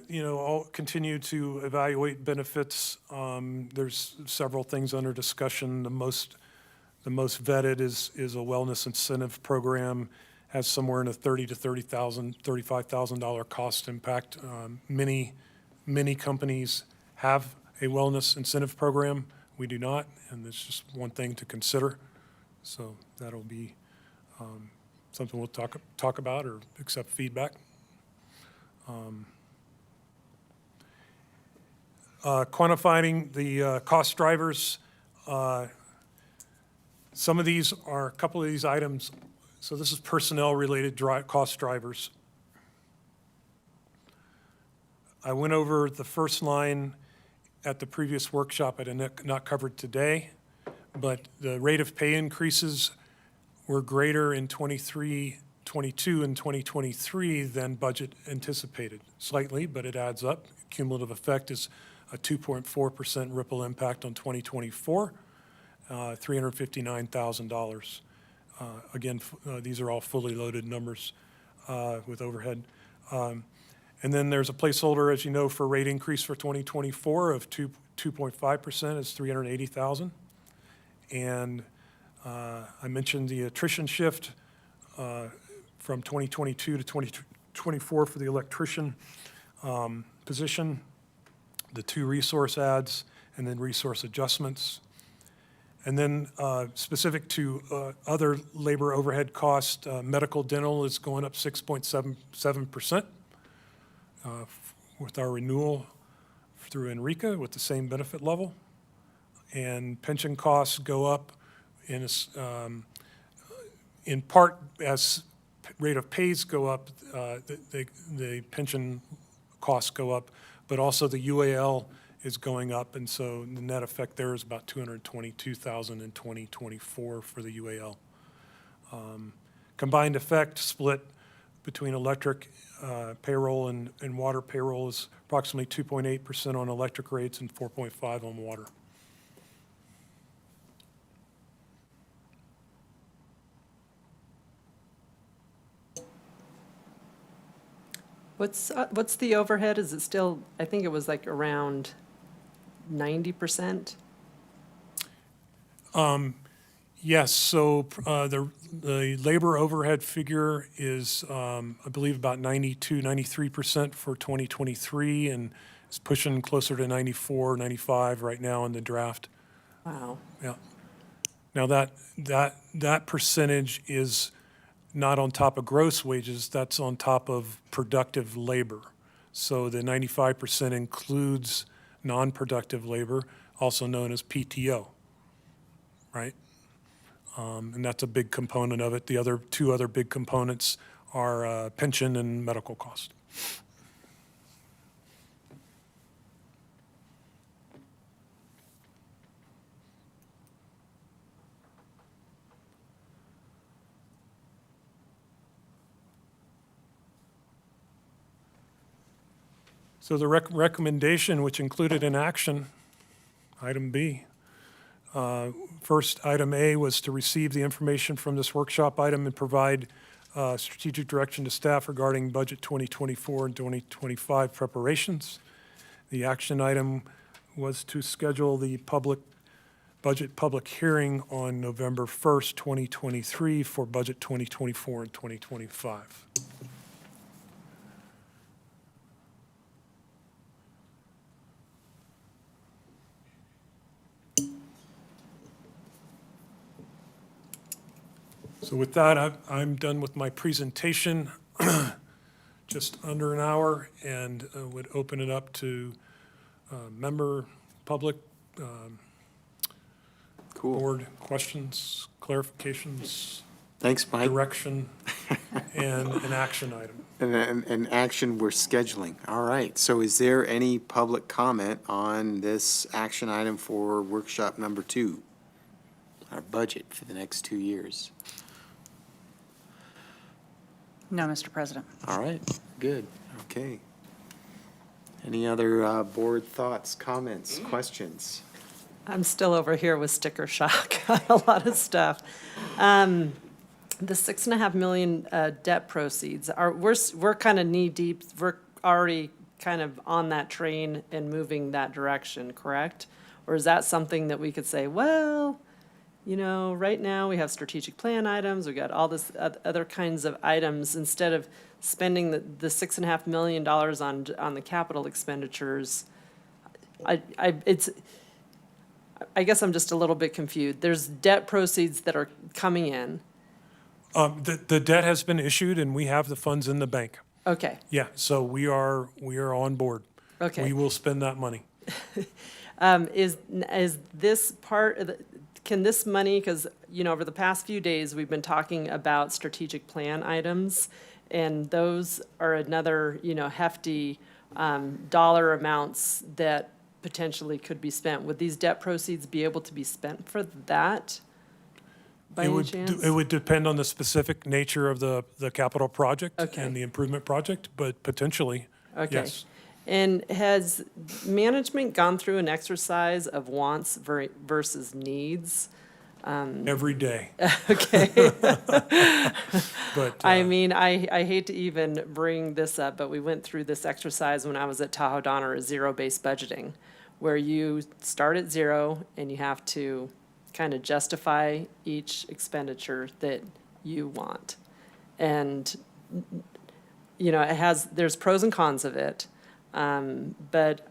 continue to evaluate benefits. There's several things under discussion. The most vetted is a wellness incentive program, has somewhere in a $30,000 to $35,000 cost impact. Many companies have a wellness incentive program. We do not, and it's just one thing to consider. So that'll be something we'll talk about or accept feedback. Quantifying the cost drivers, a couple of these items, so this is personnel-related cost drivers. I went over the first line at the previous workshop. I did not cover it today, but the rate of pay increases were greater in 22 and 2023 than budget anticipated. Slightly, but it adds up. Cumulative effect is a 2.4% ripple impact on 2024, $359,000. Again, these are all fully loaded numbers with overhead. And then there's a placeholder, as you know, for rate increase for 2024 of 2.5% is $380,000. And I mentioned the attrition shift from 2022 to 2024 for the electrician position, the 2 resource adds, and then resource adjustments. And then specific to other labor overhead cost, medical dental is going up 6.77%. With our renewal through Enrica with the same benefit level. And pension costs go up in part as rate of pays go up, the pension costs go up, but also the UAL is going up, and so the net effect there is about $222,000 in 2024 for the UAL. Combined effect split between electric payroll and water payroll is approximately 2.8% on electric rates and 4.5% on water. What's the overhead? Is it still, I think it was like around 90%? Yes, so the labor overhead figure is, I believe, about 93% for 2023, and it's pushing closer to 94, 95 right now in the draft. Wow. Yeah. Now that percentage is not on top of gross wages, that's on top of productive labor. So the 95% includes non-productive labor, also known as PTO, right? And that's a big component of it. The other 2 other big components are pension and medical cost. So the recommendation, which included an action, item B. First, item A was to receive the information from this workshop item and provide strategic direction to staff regarding budget 2024 and 2025 preparations. The action item was to schedule the budget public hearing on November 1st, 2023 for budget 2024 and 2025. So with that, I'm done with my presentation, just under an hour, and would open it up to member, public, Cool. board questions, clarifications, Thanks, Mike. direction, and an action item. And action we're scheduling. All right. So is there any public comment on this action item for workshop number 2? Our budget for the next 2 years. No, Mr. President. All right, good, okay. Any other board thoughts, comments, questions? I'm still over here with sticker shock on a lot of stuff. The $6.5 million debt proceeds, we're kind of knee-deep, we're already kind of on that train and moving that direction, correct? Or is that something that we could say, well, you know, right now we have strategic plan items, we got all this other kinds of items, instead of spending the $6.5 million on the capital expenditures. I guess I'm just a little bit confused. There's debt proceeds that are coming in. The debt has been issued, and we have the funds in the bank. Okay, Yeah, so we are on board. okay. We will spend that money. Is this part of the, can this money, because, over the past few days, we've been talking about strategic plan items, and those are another, hefty dollar amounts that potentially could be spent. Would these debt proceeds be able to be spent for that by any chance? It would depend on the specific nature of the capital project Okay. and the improvement project, but potentially, Okay. yes. And has management gone through an exercise of wants versus needs? Every day. Okay. But, I mean, I hate to even bring this up, but we went through this exercise when I was at Tahoe Donner, zero-based budgeting, where you start at zero and you have to kind of justify each expenditure that you want. And, there's pros and cons of it. But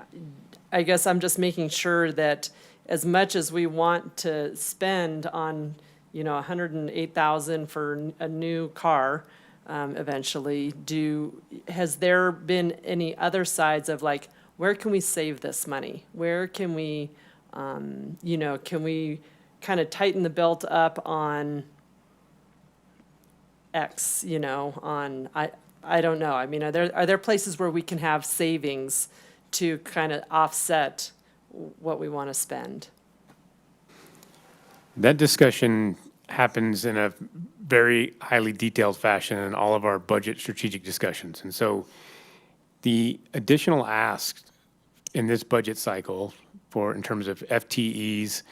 I guess I'm just making sure that as much as we want to spend on, $108,000 for a new car, eventually, has there been any other sides of like, where can we save this money? Where can we, can we kind of tighten the belt up on X, I don't know. I mean, are there places where we can have savings to kind of offset what we want to spend? That discussion happens in a very highly detailed fashion in all of our budget strategic discussions. And so the additional asks in this budget cycle in terms of FTEs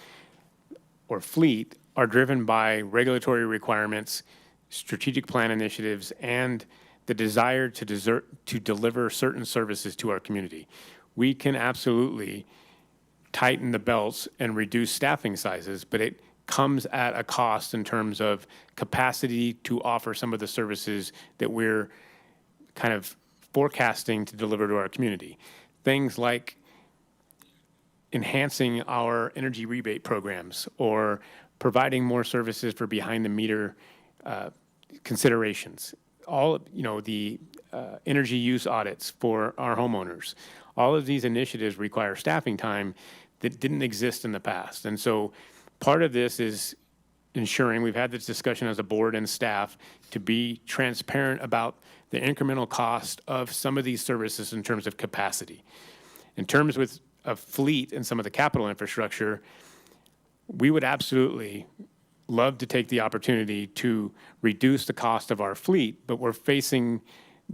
or fleet are driven by regulatory requirements, strategic plan initiatives, and the desire to deliver certain services to our community. We can absolutely tighten the belts and reduce staffing sizes, but it comes at a cost in terms of capacity to offer some of the services that we're kind of forecasting to deliver to our community. Things like enhancing our energy rebate programs or providing more services for behind-the-meter considerations. All, the energy use audits for our homeowners. All of these initiatives require staffing time that didn't exist in the past. And so part of this is ensuring, we've had this discussion as a board and staff, to be transparent about the incremental cost of some of these services in terms of capacity. In terms of fleet and some of the capital infrastructure, we would absolutely love to take the opportunity to reduce the cost of our fleet, but we're facing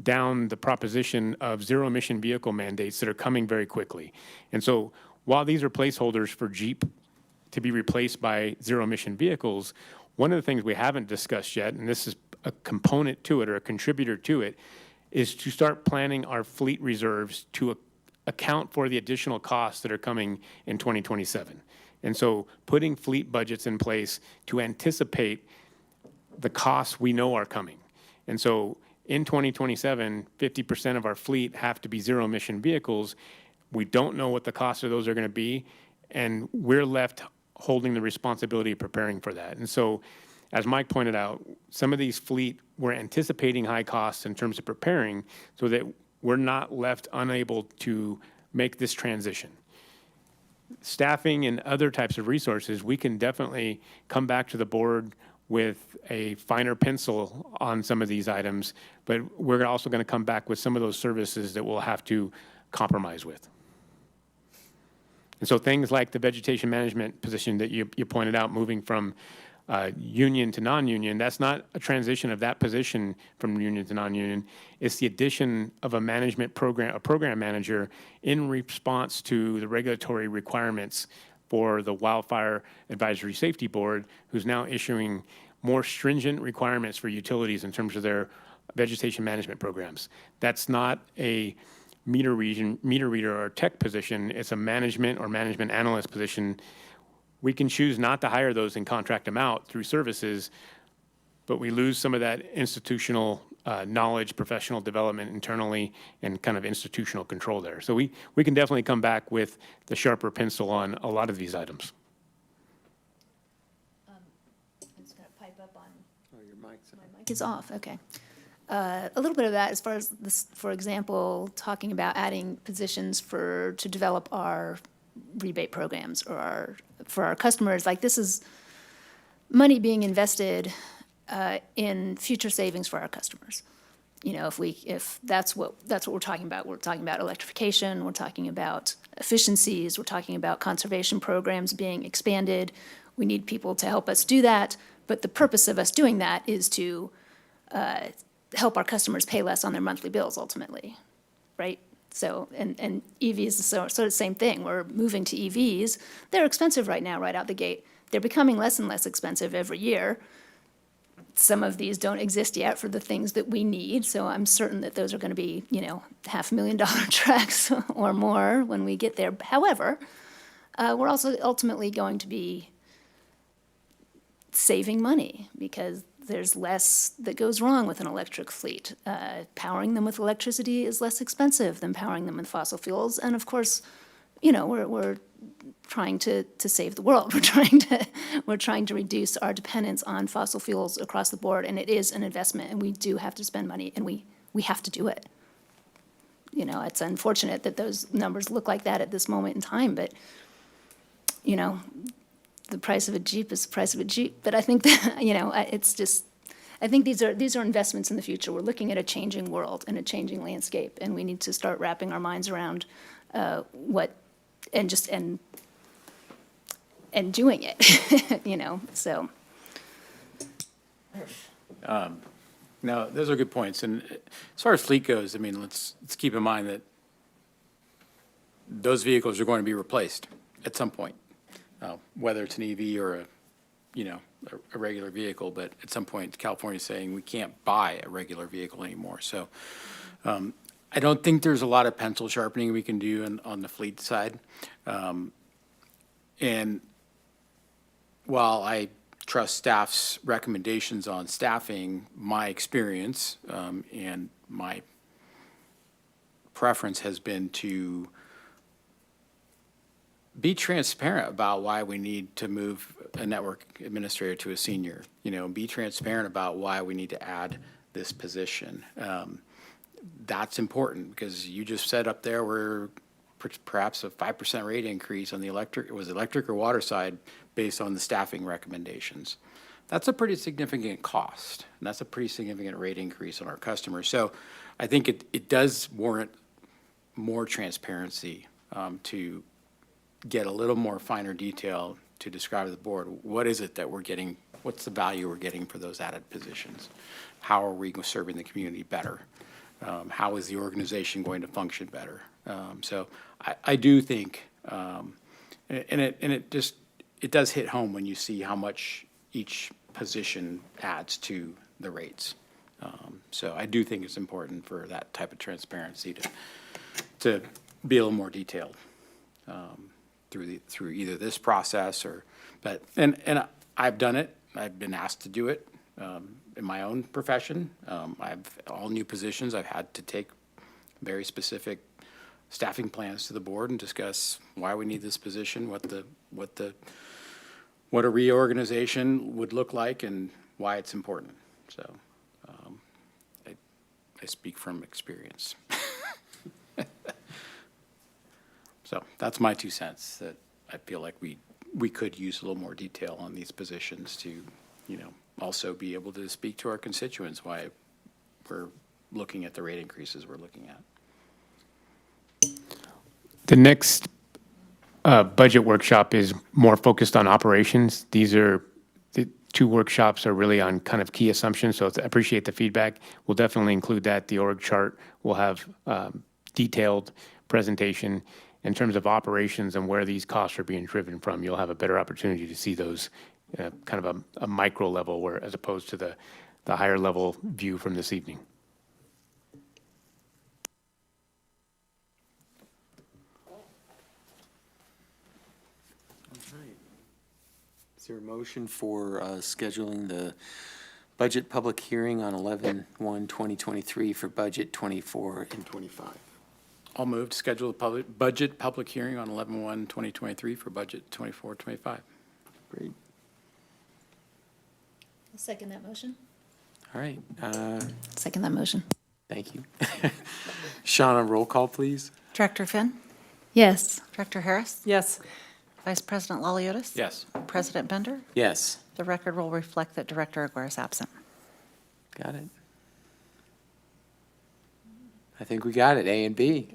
down the proposition of zero-emission vehicle mandates that are coming very quickly. And so while these are placeholders for Jeep to be replaced by zero-emission vehicles, one of the things we haven't discussed yet, and this is a component to it or a contributor to it, is to start planning our fleet reserves to account for the additional costs that are coming in 2027. And so putting fleet budgets in place to anticipate the costs we know are coming. And so in 2027, 50% of our fleet have to be zero-emission vehicles. We don't know what the costs of those are going to be, and we're left holding the responsibility of preparing for that. And so, as Mike pointed out, some of these fleet, we're anticipating high costs in terms of preparing so that we're not left unable to make this transition. Staffing and other types of resources, we can definitely come back to the board with a finer pencil on some of these items, but we're also going to come back with some of those services that we'll have to compromise with. And so things like the vegetation management position that you pointed out, moving from union to non-union, that's not a transition of that position from union to non-union. It's the addition of a program manager in response to the regulatory requirements for the Wildfire Advisory Safety Board, who's now issuing more stringent requirements for utilities in terms of their vegetation management programs. That's not a meter reader or tech position. It's a management or management analyst position. We can choose not to hire those and contract them out through services, but we lose some of that institutional knowledge, professional development internally, and kind of institutional control there. So we can definitely come back with the sharper pencil on a lot of these items. I'm just going to pipe up on. Oh, your mic's My mic is off, okay. a little bit of that as far as this, for example, talking about adding positions to develop our rebate programs or for our customers. Like, this is money being invested in future savings for our customers. You know, if that's what we're talking about. We're talking about electrification, we're talking about efficiencies, we're talking about conservation programs being expanded. We need people to help us do that, but the purpose of us doing that is to help our customers pay less on their monthly bills ultimately, right? So, and EVs is sort of the same thing. We're moving to EVs. They're expensive right now, right out the gate. They're becoming less and less expensive every year. Some of these don't exist yet for the things that we need, so I'm certain that those are going to be, you know, $500,000 trucks or more when we get there. However, we're also ultimately going to be saving money because there's less that goes wrong with an electric fleet. Powering them with electricity is less expensive than powering them with fossil fuels, and of course, you know, we're trying to save the world. We're trying to reduce our dependence on fossil fuels across the board, and it is an investment, and we do have to spend money, and we have to do it. You know, it's unfortunate that those numbers look like that at this moment in time, but, you know, the price of a Jeep is the price of a Jeep. But I think that, you know, it's just, I think these are investments in the future. We're looking at a changing world and a changing landscape, and we need to start wrapping our minds around and doing it, you know, so. No, those are good points. And as far as fleet goes, I mean, let's keep in mind that those vehicles are going to be replaced at some point, whether it's an EV or a regular vehicle. But at some point, California's saying we can't buy a regular vehicle anymore. So I don't think there's a lot of pencil sharpening we can do on the fleet side. And while I trust staff's recommendations on staffing, my experience and my preference has been to be transparent about why we need to move a network administrator to a senior. You know, be transparent about why we need to add this position. That's important because you just said up there we're perhaps a 5% rate increase on the electric or water side based on the staffing recommendations. That's a pretty significant cost, and that's a pretty significant rate increase on our customers. So I think it does warrant more transparency to get a little more finer detail to describe to the board, what is it that we're getting, what's the value we're getting for those added positions? How are we serving the community better? How is the organization going to function better? So I do think, and it does hit home when you see how much each position adds to the rates. So I do think it's important for that type of transparency to be a little more detailed through either this process but I've done it. I've been asked to do it in my own profession. I've all new positions. I've had to take very specific staffing plans to the board and discuss why we need this position, what a reorganization would look like, and why it's important. So I speak from experience. So that's my 2 cents, that I feel like we could use a little more detail on these positions to, also be able to speak to our constituents why we're looking at the rate increases we're looking at. The next budget workshop is more focused on operations. The 2 workshops are really on kind of key assumptions, so I appreciate the feedback. We'll definitely include that. The org chart will have detailed presentation in terms of operations and where these costs are being driven from. You'll have a better opportunity to see those kind of a micro level, where as opposed to the higher level view from this evening. Is there a motion for scheduling the budget public hearing on 11/1/2023 for budget 24 and 25? I'll move to schedule a budget public hearing on 11/1/2023 for budget 24-25. Great. I'll second that motion. All right, Second that motion. thank you. Shauna, roll call, please. Director Finn? Yes. Director Harris? Yes. Vice President Laliotis? Yes. President Bender? Yes, The record will reflect that Director Aguirre is absent. got it. I think we got it, A and B.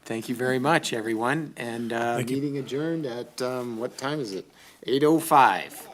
Thank you very much, everyone, and Thank you. meeting adjourned at, what time is it? 8:05.